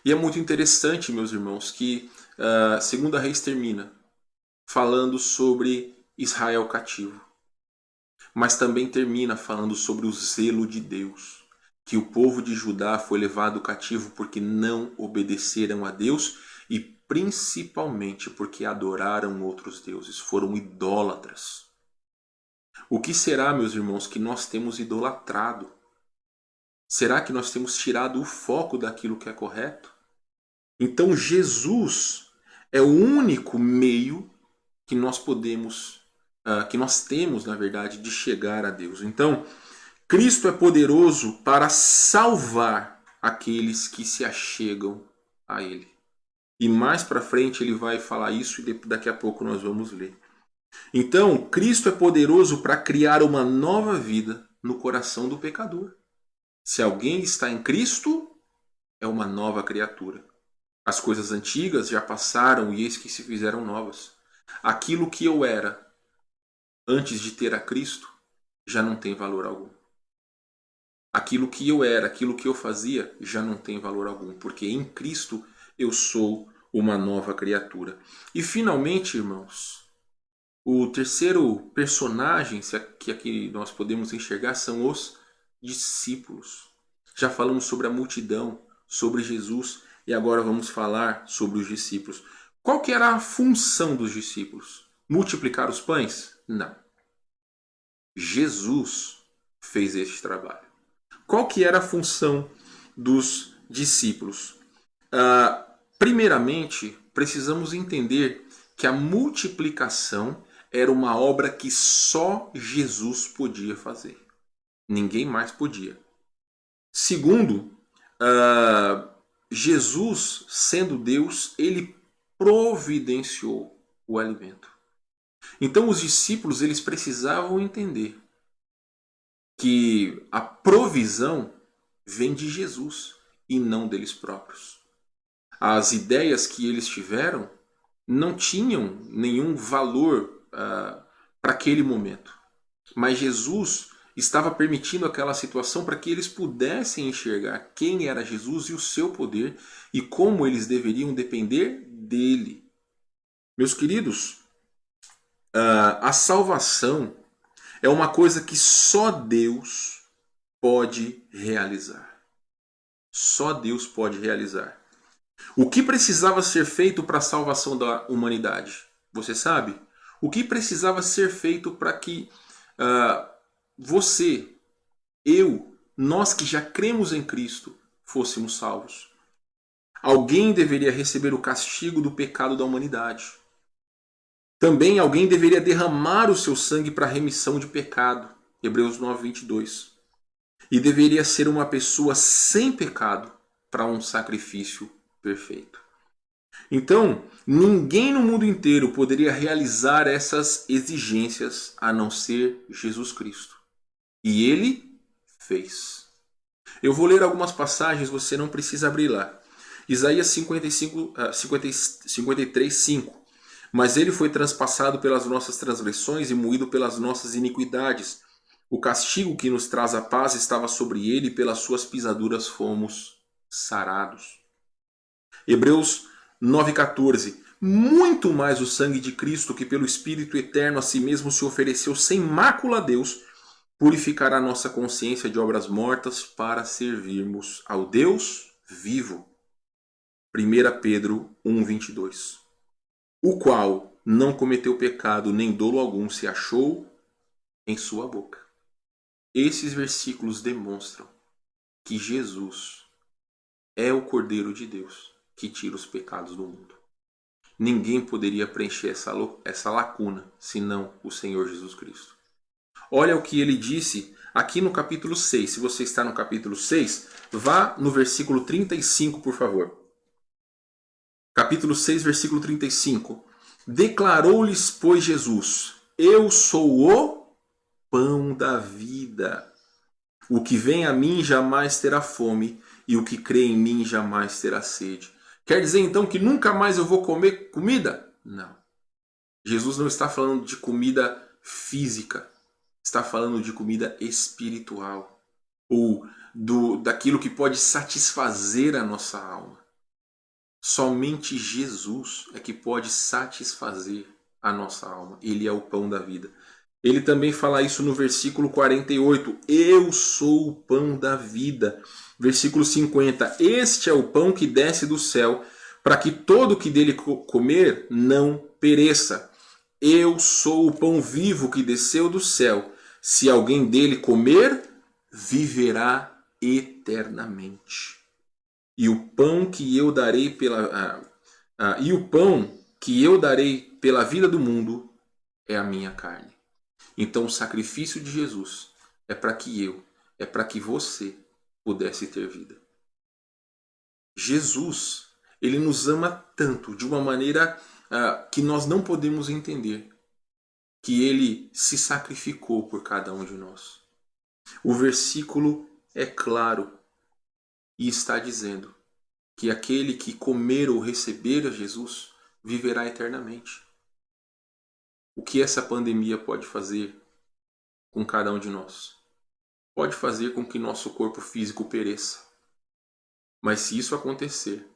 E é muito interessante, meus irmãos, que 2 Reis termina falando sobre Israel cativo. Mas também termina falando sobre o zelo de Deus. Que o povo de Judá foi levado cativo porque não obedeceram a Deus e principalmente porque adoraram outros deuses, foram idólatras. O que será, meus irmãos, que nós temos idolatrado? Será que nós temos tirado o foco daquilo que é correto? Então Jesus é o único meio que nós podemos, que nós temos, na verdade, de chegar a Deus. Então, Cristo é poderoso para salvar aqueles que se achegam a Ele. E mais para frente ele vai falar isso e daqui a pouco nós vamos ler. Então, Cristo é poderoso para criar uma nova vida no coração do pecador. Se alguém está em Cristo, é uma nova criatura. As coisas antigas já passaram e eis que se fizeram novas. Aquilo que eu era antes de ter a Cristo já não tem valor algum. Aquilo que eu era, aquilo que eu fazia já não tem valor algum, porque em Cristo eu sou uma nova criatura. E finalmente, irmãos, o terceiro personagem que aqui nós podemos enxergar são os discípulos. Já falamos sobre a multidão, sobre Jesus, e agora vamos falar sobre os discípulos. Qual que era a função dos discípulos? Multiplicar os pães? Não. Jesus fez este trabalho. Qual que era a função dos discípulos? Primeiramente, precisamos entender que a multiplicação era uma obra que só Jesus podia fazer. Ninguém mais podia. Segundo, Jesus, sendo Deus, ele providenciou o alimento. Então os discípulos eles precisavam entender que a provisão vem de Jesus e não deles próprios. As ideias que eles tiveram não tinham nenhum valor para aquele momento. Mas Jesus estava permitindo aquela situação para que eles pudessem enxergar quem era Jesus e o seu poder e como eles deveriam depender dele. Meus queridos, a salvação é uma coisa que só Deus pode realizar. Só Deus pode realizar. O que precisava ser feito para a salvação da humanidade? Você sabe? O que precisava ser feito para que você, eu, nós que já cremos em Cristo, fôssemos salvos? Alguém deveria receber o castigo do pecado da humanidade. Também alguém deveria derramar o seu sangue para a remissão de pecado. Hebreus 9, 22. E deveria ser uma pessoa sem pecado para um sacrifício perfeito. Então, ninguém no mundo inteiro poderia realizar essas exigências a não ser Jesus Cristo. E ele fez. Eu vou ler algumas passagens, você não precisa abrir lá. Isaías 53, 5. Mas ele foi transpassado pelas nossas transgressões e moído pelas nossas iniquidades. O castigo que nos traz a paz estava sobre ele e pelas suas pisaduras fomos sarados. Hebreus 9,14. Muito mais o sangue de Cristo, que pelo Espírito Eterno a si mesmo se ofereceu sem mácula a Deus, purificará nossa consciência de obras mortas para servirmos ao Deus vivo. 1 Pedro 1,22. O qual não cometeu pecado nem dolo algum se achou em sua boca. Esses versículos demonstram que Jesus é o Cordeiro de Deus que tira os pecados do mundo. Ninguém poderia preencher essa lacuna senão o Senhor Jesus Cristo. Olha o que ele disse aqui no capítulo 6. Se você está no capítulo 6, vá no versículo 35, por favor. Capítulo 6, versículo 35. Declarou-lhes, pois, Jesus: Eu sou o pão da vida. O que vem a mim jamais terá fome, e o que crê em mim jamais terá sede. Quer dizer então que nunca mais eu vou comer comida? Não. Jesus não está falando de comida física. Está falando de comida espiritual. Ou daquilo que pode satisfazer a nossa alma. Somente Jesus é que pode satisfazer a nossa alma. Ele é o pão da vida. Ele também fala isso no versículo 48. Eu sou o pão da vida. Versículo 50. Este é o pão que desce do céu, para que todo que dele comer não pereça. Eu sou o pão vivo que desceu do céu. Se alguém dele comer, viverá eternamente. E o pão que eu darei pela vida do mundo é a minha carne. Então o sacrifício de Jesus é para que você pudesse ter vida. Jesus, ele nos ama tanto, de uma maneira que nós não podemos entender, que ele se sacrificou por cada um de nós. O versículo é claro e está dizendo que aquele que comer ou receber a Jesus viverá eternamente. O que essa pandemia pode fazer com cada um de nós? Pode fazer com que nosso corpo físico pereça. Mas se isso acontecer,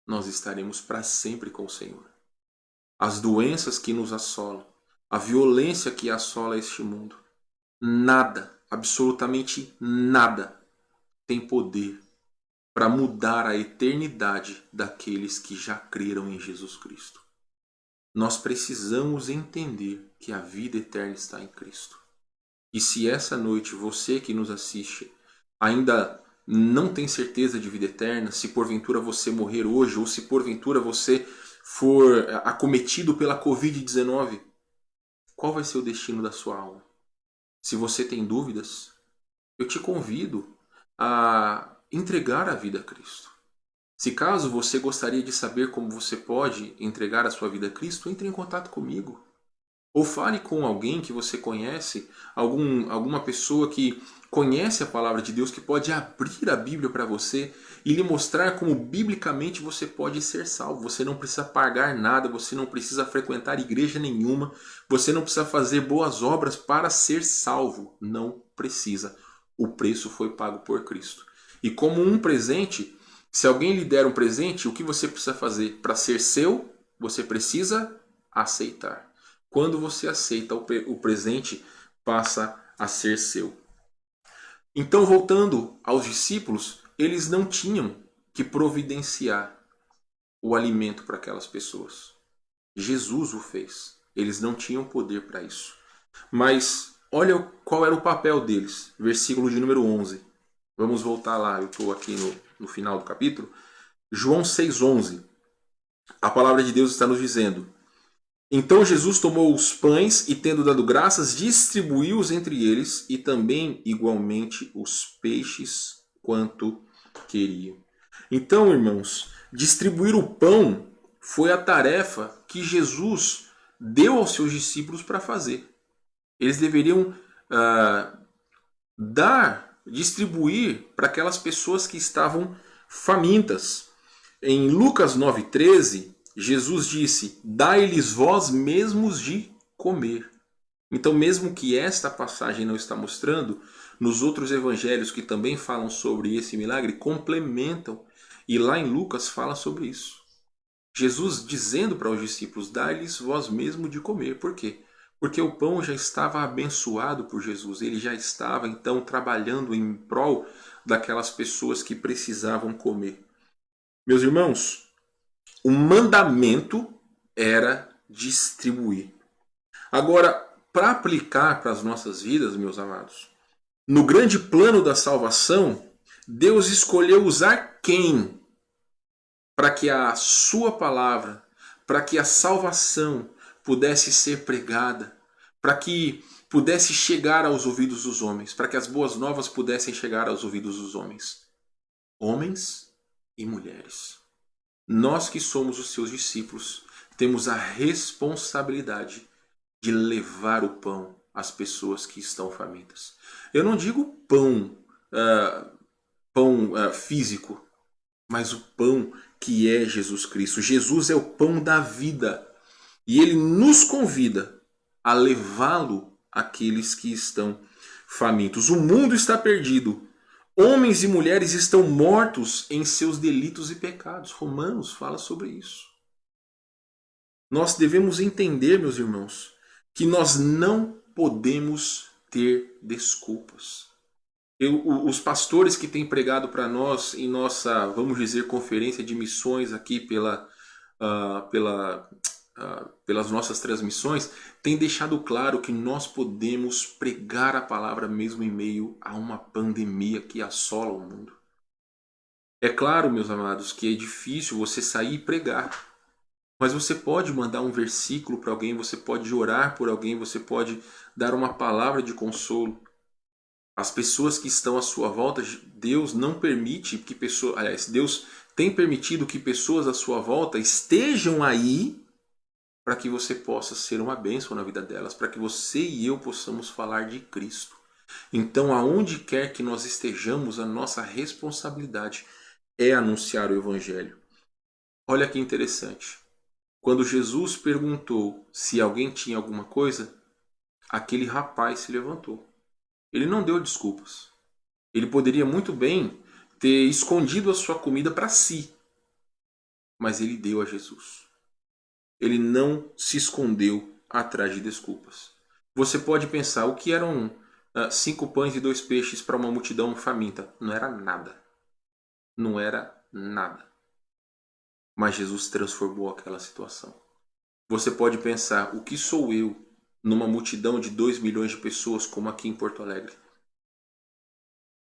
nós estaremos para sempre com o Senhor. As doenças que nos assolam, a violência que assola este mundo, nada, absolutamente nada, tem poder para mudar a eternidade daqueles que já creram em Jesus Cristo. Nós precisamos entender que a vida eterna está em Cristo. E se essa noite você que nos assiste ainda não tem certeza de vida eterna, se porventura você morrer hoje ou se porventura você for acometido pela Covid-19, qual vai ser o destino da sua alma? Se você tem dúvidas, eu te convido a entregar a vida a Cristo. Se caso você gostaria de saber como você pode entregar a sua vida a Cristo, entre em contato comigo. Ou fale com alguém que você conhece, alguma pessoa que conhece a palavra de Deus, que pode abrir a Bíblia para você e lhe mostrar como biblicamente você pode ser salvo. Você não precisa pagar nada, você não precisa frequentar igreja nenhuma, você não precisa fazer boas obras para ser salvo. Não precisa. O preço foi pago por Cristo. E como um presente, se alguém lhe der um presente, o que você precisa fazer? Para ser seu, você precisa aceitar. Quando você aceita o presente, passa a ser seu. Então, voltando aos discípulos, eles não tinham que providenciar o alimento para aquelas pessoas. Jesus o fez. Eles não tinham poder para isso. Mas olha qual era o papel deles. Versículo de número 11. Vamos voltar lá, eu estou aqui no final do capítulo. João 6,11. A palavra de Deus está nos dizendo: então Jesus tomou os pães e, tendo dado graças, distribuiu-os entre eles, e também igualmente os peixes, quanto queriam. Então, irmãos, distribuir o pão foi a tarefa que Jesus deu aos seus discípulos para fazer. Eles deveriam distribuir para aquelas pessoas que estavam famintas. Em Lucas 9,13, Jesus disse: dai-lhes vós mesmos de comer. Então, mesmo que esta passagem não está mostrando, nos outros evangelhos que também falam sobre esse milagre, complementam. E lá em Lucas fala sobre isso. Jesus dizendo para os discípulos: dai-lhes vós mesmos de comer. Por quê? Porque o pão já estava abençoado por Jesus. Ele já estava, então, trabalhando em prol daquelas pessoas que precisavam comer. Meus irmãos, o mandamento era distribuir. Agora, para aplicar para as nossas vidas, meus amados, no grande plano da salvação, Deus escolheu usar quem? Para que a sua palavra, para que a salvação pudesse ser pregada, para que pudesse chegar aos ouvidos dos homens, para que as boas novas pudessem chegar aos ouvidos dos homens. Homens e mulheres. Nós que somos os seus discípulos, temos a responsabilidade de levar o pão às pessoas que estão famintas. Eu não digo pão, físico, mas o pão que é Jesus Cristo. Jesus é o pão da vida. E ele nos convida a levá-lo àqueles que estão famintos. O mundo está perdido. Homens e mulheres estão mortos em seus delitos e pecados. Romanos fala sobre isso. Nós devemos entender, meus irmãos, que nós não podemos ter desculpas. Os pastores que têm pregado para nós em nossa, vamos dizer, conferência de missões aqui pelas nossas transmissões, têm deixado claro que nós podemos pregar a palavra mesmo em meio a uma pandemia que assola o mundo. É claro, meus amados, que é difícil você sair e pregar, mas você pode mandar um versículo para alguém, você pode orar por alguém, você pode dar uma palavra de consolo. As pessoas que estão à sua volta, Deus não permite que pessoas, aliás, Deus tem permitido que pessoas à sua volta estejam aí para que você possa ser uma bênção na vida delas, para que você e eu possamos falar de Cristo. Então, aonde quer que nós estejamos, a nossa responsabilidade é anunciar o Evangelho. Olha que interessante. Quando Jesus perguntou se alguém tinha alguma coisa, aquele rapaz se levantou. Ele não deu desculpas. Ele poderia muito bem ter escondido a sua comida para si, mas ele deu a Jesus. Ele não se escondeu atrás de desculpas. Você pode pensar, o que eram 5 pães e 2 peixes para uma multidão faminta? Não era nada. Não era nada. Mas Jesus transformou aquela situação. Você pode pensar, o que sou eu numa multidão de 2 milhões de pessoas como aqui em Porto Alegre?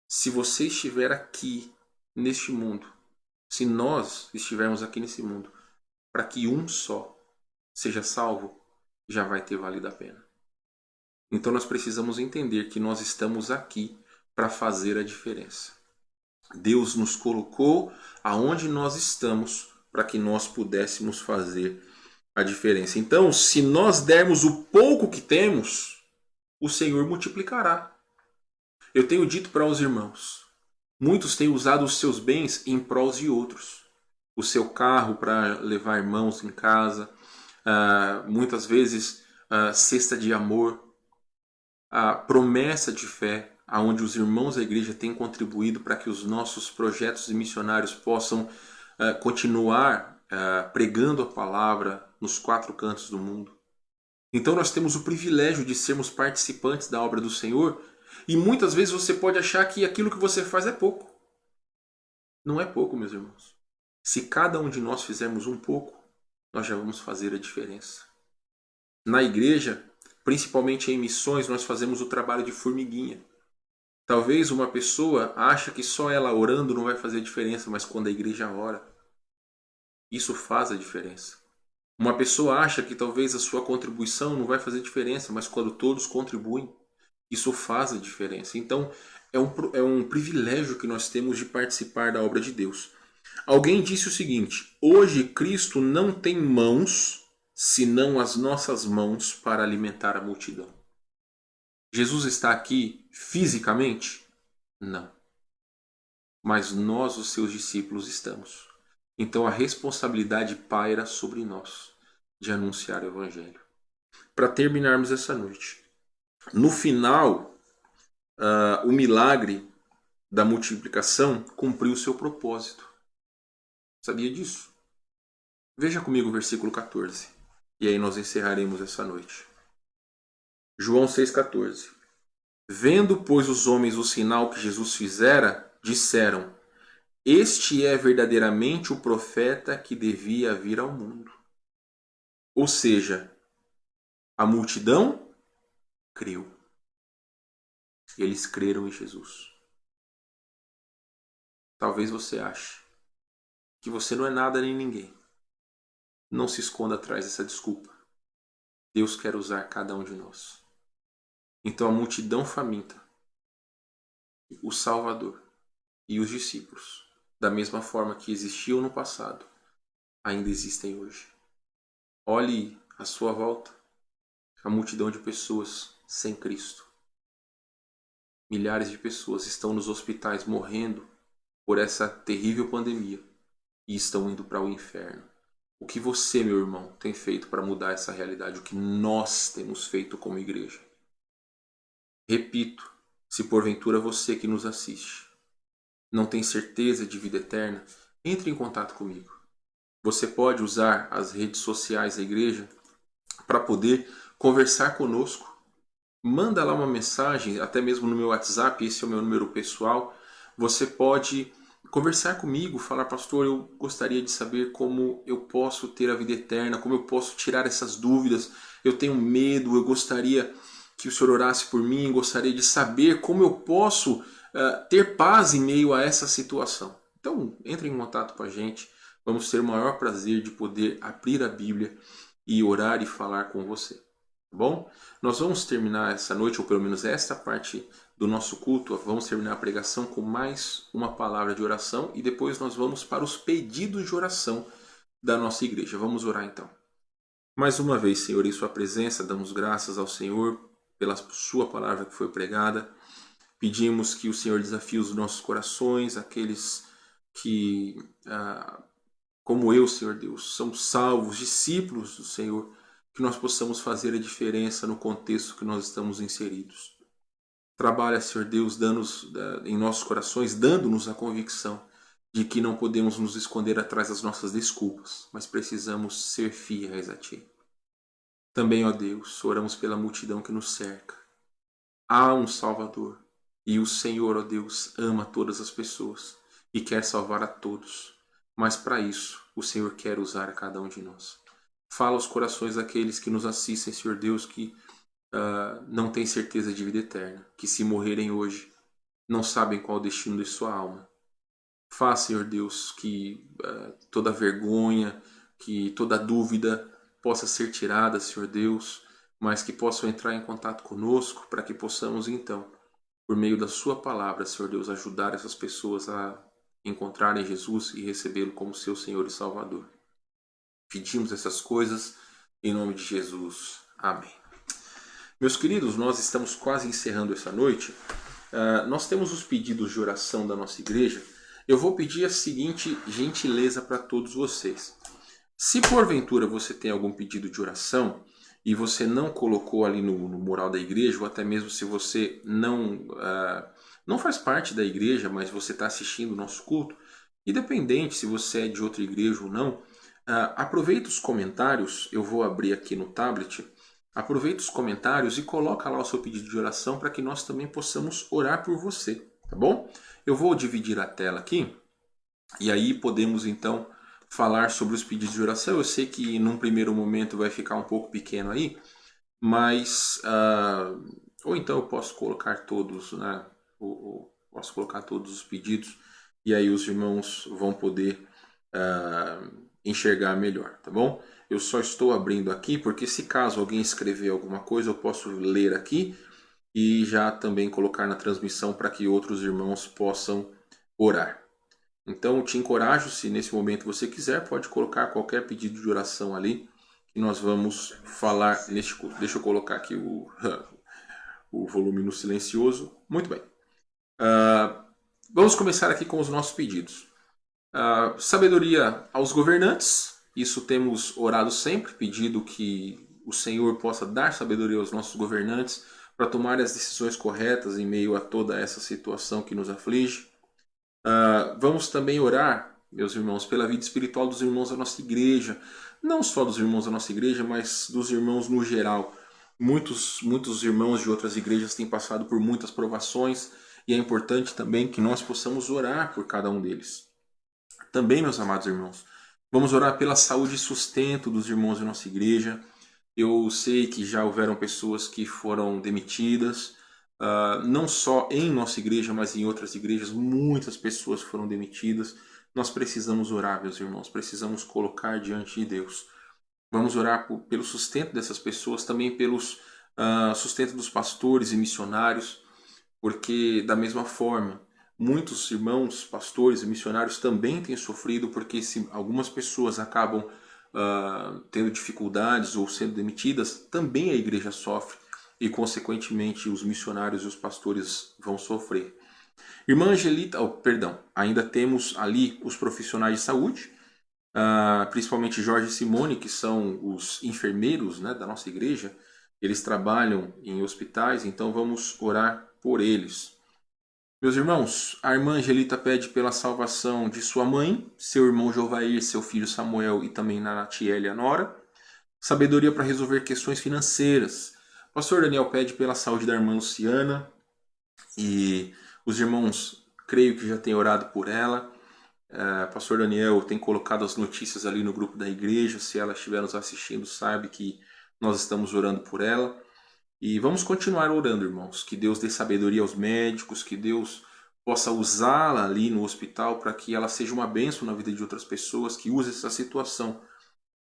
Se você estiver aqui neste mundo, se nós estivermos aqui nesse mundo, para que um só seja salvo, já vai ter valido a pena. Então nós precisamos entender que nós estamos aqui para fazer a diferença. Deus nos colocou aonde nós estamos para que nós pudéssemos fazer a diferença. Então, se nós dermos o pouco que temos, o Senhor multiplicará. Eu tenho dito para os irmãos, muitos têm usado os seus bens em prol de outros. O seu carro para levar irmãos em casa, muitas vezes cesta de amor, a promessa de fé, aonde os irmãos da igreja têm contribuído para que os nossos projetos de missionários possam continuar pregando a palavra nos 4 cantos do mundo. Então nós temos o privilégio de sermos participantes da obra do Senhor, e muitas vezes você pode achar que aquilo que você faz é pouco. Não é pouco, meus irmãos. Se cada um de nós fizermos um pouco, nós já vamos fazer a diferença. Na igreja, principalmente em missões, nós fazemos o trabalho de formiguinha. Talvez uma pessoa ache que só ela orando não vai fazer diferença, mas quando a igreja ora, isso faz a diferença. Uma pessoa acha que talvez a sua contribuição não vai fazer diferença, mas quando todos contribuem, isso faz a diferença. Então, é um privilégio que nós temos de participar da obra de Deus. Alguém disse o seguinte: hoje Cristo não tem mãos, senão as nossas mãos para alimentar a multidão. Jesus está aqui fisicamente? Não. Mas nós, os seus discípulos, estamos. Então a responsabilidade paira sobre nós de anunciar o Evangelho. Para terminarmos essa noite, no final, o milagre da multiplicação cumpriu o seu propósito. Sabia disso? Veja comigo o versículo 14. E aí nós encerraremos essa noite. João 6,14. Vendo, pois, os homens o sinal que Jesus fizera, disseram: este é verdadeiramente o profeta que devia vir ao mundo. Ou seja, a multidão creu. Eles creram em Jesus. Talvez você ache que você não é nada nem ninguém. Não se esconda atrás dessa desculpa. Deus quer usar cada um de nós. Então a multidão faminta, o Salvador e os discípulos, da mesma forma que existiam no passado, ainda existem hoje. Olhe à sua volta a multidão de pessoas sem Cristo. Milhares de pessoas estão nos hospitais morrendo por essa terrível pandemia e estão indo para o inferno. O que você, meu irmão, tem feito para mudar essa realidade? O que nós temos feito como igreja? Repito, se porventura você que nos assiste não tem certeza de vida eterna, entre em contato comigo. Você pode usar as redes sociais da igreja para poder conversar conosco. Manda lá uma mensagem, até mesmo no meu WhatsApp, esse é o meu número pessoal. Você pode conversar comigo, falar: pastor, eu gostaria de saber como eu posso ter a vida eterna, como eu posso tirar essas dúvidas. Eu tenho medo, eu gostaria que o senhor orasse por mim, gostaria de saber como eu posso ter paz em meio a essa situação. Então, entre em contato com a gente. Vamos ter o maior prazer de poder abrir a Bíblia e orar e falar com você. Tá bom? Nós vamos terminar essa noite, ou pelo menos esta parte do nosso culto, vamos terminar a pregação com mais uma palavra de oração e depois nós vamos para os pedidos de oração da nossa igreja. Vamos orar então. Mais uma vez, Senhor, em sua presença, damos graças ao Senhor pela sua palavra que foi pregada. Pedimos que o Senhor desafie os nossos corações, aqueles que, como eu, Senhor Deus, são salvos, discípulos do Senhor, que nós possamos fazer a diferença no contexto que nós estamos inseridos. Trabalha, Senhor Deus, em nossos corações, dando-nos a convicção de que não podemos nos esconder atrás das nossas desculpas, mas precisamos ser fiéis a Ti. Também, ó Deus, oramos pela multidão que nos cerca. Há um Salvador, e o Senhor, ó Deus, ama todas as pessoas e quer salvar a todos. Mas para isso, o Senhor quer usar a cada um de nós. Fala aos corações daqueles que nos assistem, Senhor Deus, que não têm certeza de vida eterna, que se morrerem hoje, não sabem qual o destino de sua alma. Faz, Senhor Deus, que toda vergonha, que toda dúvida possa ser tirada, Senhor Deus, mas que possam entrar em contato conosco para que possamos então, por meio da sua palavra, Senhor Deus, ajudar essas pessoas a encontrarem Jesus e recebê-lo como seu Senhor e Salvador. Pedimos essas coisas em nome de Jesus. Amém. Meus queridos, nós estamos quase encerrando essa noite. Nós temos os pedidos de oração da nossa igreja. Eu vou pedir a seguinte gentileza para todos vocês. Se porventura você tem algum pedido de oração e você não colocou ali no mural da igreja, ou até mesmo se você não faz parte da igreja, mas você está assistindo o nosso culto, independente se você é de outra igreja ou não, aproveita os comentários, eu vou abrir aqui no tablet, aproveita os comentários e coloca lá o seu pedido de oração para que nós também possamos orar por você, tá bom? Eu vou dividir a tela aqui e aí podemos então falar sobre os pedidos de oração. Eu sei que num primeiro momento vai ficar um pouco pequeno aí, mas ou então eu posso colocar todos, né? Posso colocar todos os pedidos e aí os irmãos vão poder enxergar melhor, tá bom? Eu só estou abrindo aqui porque se caso alguém escrever alguma coisa eu posso ler aqui e já também colocar na transmissão para que outros irmãos possam orar. Então eu te encorajo, se nesse momento você quiser, pode colocar qualquer pedido de oração ali que nós vamos falar neste culto. Deixa eu colocar aqui o volume no silencioso. Muito bem. Vamos começar aqui com os nossos pedidos. Sabedoria aos governantes, isso temos orado sempre, pedido que o Senhor possa dar sabedoria aos nossos governantes para tomar as decisões corretas em meio a toda essa situação que nos aflige. Vamos também orar, meus irmãos, pela vida espiritual dos irmãos da nossa igreja, não só dos irmãos da nossa igreja, mas dos irmãos no geral. Muitos irmãos de outras igrejas têm passado por muitas provações e é importante também que nós possamos orar por cada um deles. Também, meus amados irmãos, vamos orar pela saúde e sustento dos irmãos da nossa igreja. Eu sei que já houveram pessoas que foram demitidas, não só em nossa igreja, mas em outras igrejas, muitas pessoas foram demitidas. Nós precisamos orar, meus irmãos, precisamos colocar diante de Deus. Vamos orar pelo sustento dessas pessoas, também pelo sustento dos pastores e missionários, porque da mesma forma, muitos irmãos, pastores e missionários também têm sofrido, porque se algumas pessoas acabam tendo dificuldades ou sendo demitidas, também a igreja sofre e consequentemente os missionários e os pastores vão sofrer. Irmã Angelita, ainda temos ali os profissionais de saúde, principalmente Jorge e Simone, que são os enfermeiros, né, da nossa igreja. Eles trabalham em hospitais, então vamos orar por eles. Meus irmãos, a irmã Angelita pede pela salvação de sua mãe, seu irmão Jovair, seu filho Samuel e também Natiele e a Nora. Sabedoria para resolver questões financeiras. O pastor Daniel pede pela saúde da irmã Luciana e os irmãos, creio que já têm orado por ela. Pastor Daniel tem colocado as notícias ali no grupo da igreja. Se ela estiver nos assistindo, sabe que nós estamos orando por ela. E vamos continuar orando, irmãos, que Deus dê sabedoria aos médicos, que Deus possa usá-la ali no hospital para que ela seja uma bênção na vida de outras pessoas, que use essa situação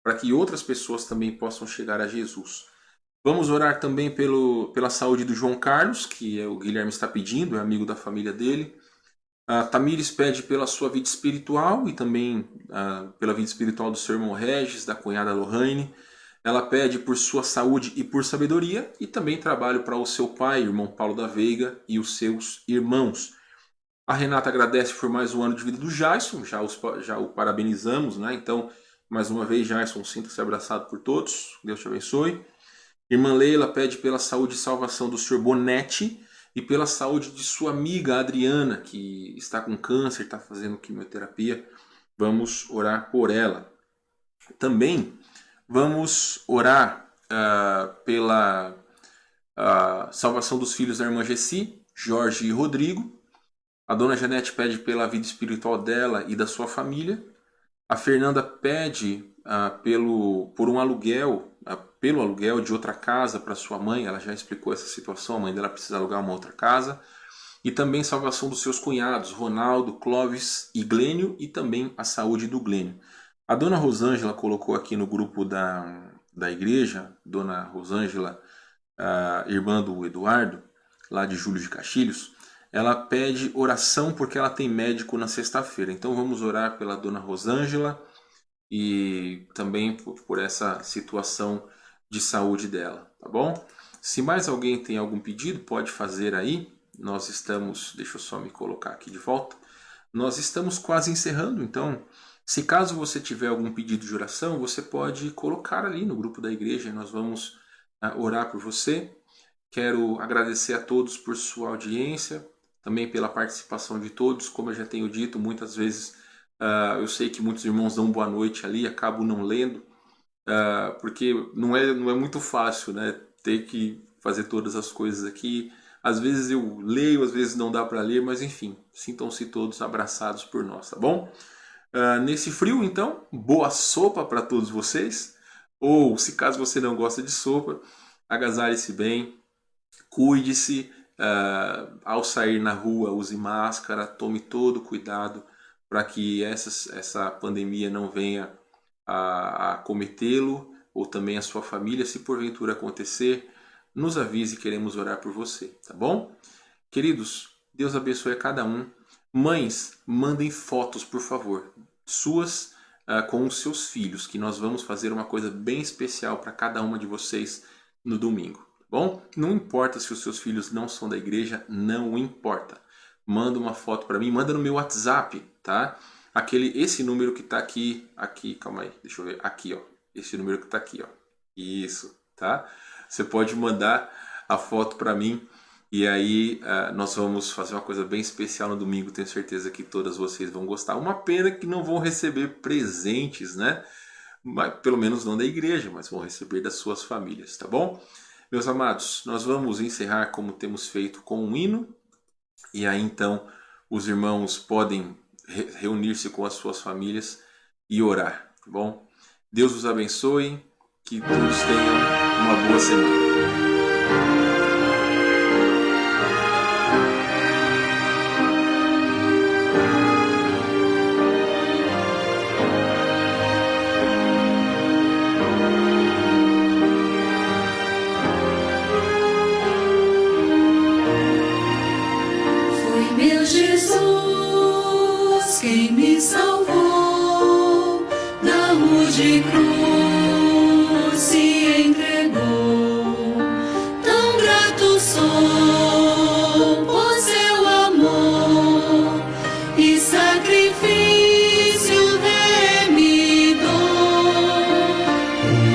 para que outras pessoas também possam chegar a Jesus. Vamos orar também pela saúde do João Carlos, que o Guilherme está pedindo, é amigo da família dele. A Tamires pede pela sua vida espiritual e também pela vida espiritual do seu irmão Regis, da cunhada Lohane. Ela pede por sua saúde e por sabedoria e também trabalho para o seu pai, irmão Paulo da Veiga, e os seus irmãos. A Renata agradece por mais um ano de vida do Jason, já o parabenizamos, né? Então, mais uma vez, Jason, sinta-se abraçado por todos, Deus te abençoe. Irmã Leila pede pela saúde e salvação do Sr. Bonetti e pela saúde de sua amiga Adriana, que está com câncer, está fazendo quimioterapia. Vamos orar por ela. Também vamos orar pela salvação dos filhos da irmã Gessi, Jorge e Rodrigo. A dona Janete pede pela vida espiritual dela e da sua família. A Fernanda pede pelo aluguel de outra casa para sua mãe. Ela já explicou essa situação, a mãe dela precisa alugar uma outra casa. E também salvação dos seus cunhados, Ronaldo, Clóvis e Glênio, e também a saúde do Glênio. A dona Rosângela colocou aqui no grupo da igreja, dona Rosângela, irmã do Eduardo, lá de Júlio de Castilhos, ela pede oração porque ela tem médico na sexta-feira. Então vamos orar pela dona Rosângela e também por essa situação de saúde dela, tá bom? Se mais alguém tem algum pedido, pode fazer aí. Nós estamos, deixa eu só me colocar aqui de volta. Nós estamos quase encerrando, então, se caso você tiver algum pedido de oração, você pode colocar ali no grupo da igreja e nós vamos orar por você. Quero agradecer a todos por sua audiência, também pela participação de todos. Como eu já tenho dito, muitas vezes eu sei que muitos irmãos dão boa noite ali, acabo não lendo, porque não é muito fácil, né, ter que fazer todas as coisas aqui. Às vezes eu leio, às vezes não dá para ler, mas enfim, sintam-se todos abraçados por nós, tá bom? Nesse frio, então, boa sopa para todos vocês. Ou, se caso você não gosta de sopa, agasalhe-se bem, cuide-se. Ao sair na rua, use máscara, tome todo cuidado para que essa pandemia não venha a acometê-lo ou também a sua família. Se porventura acontecer, nos avise, queremos orar por você, tá bom? Queridos, Deus abençoe a cada um. Mães, mandem fotos, por favor, suas com os seus filhos, que nós vamos fazer uma coisa bem especial para cada uma de vocês no domingo. Bom, não importa se os seus filhos não são da igreja, não importa. Manda uma foto para mim, manda no meu WhatsApp, tá? Esse número que tá aqui, calma aí, deixa eu ver, aqui, ó. Esse número que tá aqui, ó. Isso, tá? Você pode mandar a foto para mim e aí nós vamos fazer uma coisa bem especial no domingo. Tenho certeza que todas vocês vão gostar. Uma pena que não vão receber presentes, né? Mas, pelo menos não da igreja, mas vão receber das suas famílias, tá bom? Meus amados, nós vamos encerrar como temos feito com um hino. E aí então os irmãos podem reunir-se com as suas famílias e orar, tá bom? Deus os abençoe, que todos tenham uma boa semana. Meu Jesus, quem me salvou, na rude cruz se entregou. Tão grato sou por seu amor e sacrifício remidor.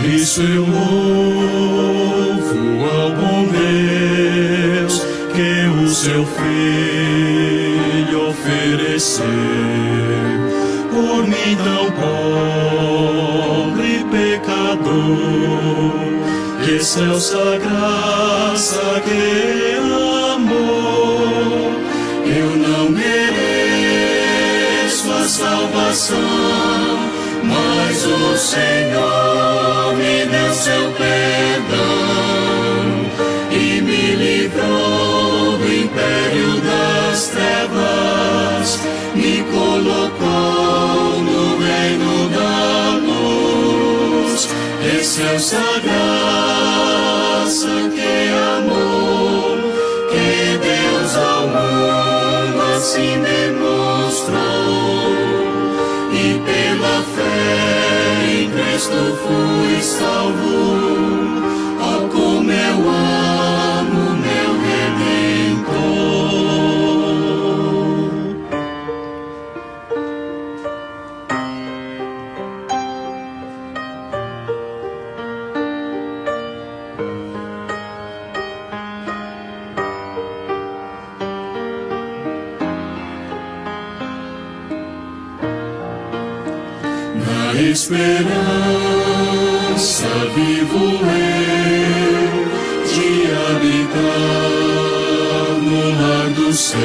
Por isso eu louvo ao bom Deus que o seu Filho ofereceu por mim tão pobre pecador. Que excelsa graça, que amor, eu não mereço a salvação, mas o Senhor me deu seu perdão e me livrou do império das trevas, me colocou no reino da luz. Excelsa graça, que amor, que Deus ao mundo assim demonstrou, e pela fé em Cristo fui salvo. Oh, como eu amo meu Redentor. Na esperança vivo eu de habitar no lar do céu.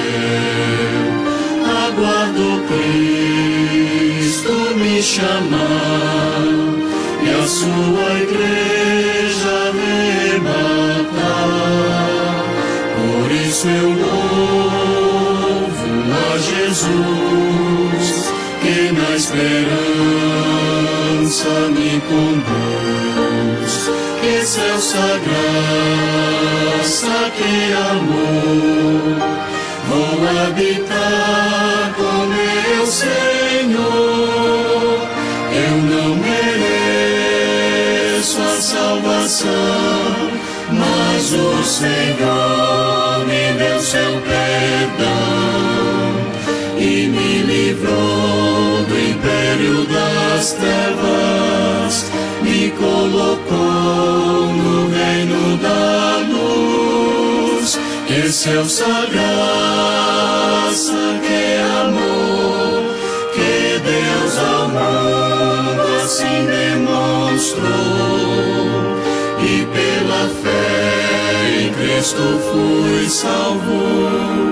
Aguardo Cristo me chamar e a sua igreja arrebatar. Por isso eu louvo a Jesus, que na esperança graça, que amor, vou habitar com meu Senhor. Eu não mereço a salvação, mas o Senhor me deu seu perdão e me livrou do império das trevas, me colocou no reino da luz. Que céus, graça, que amor, que Deus ao mundo assim demonstrou, e pela fé em Cristo fui salvo.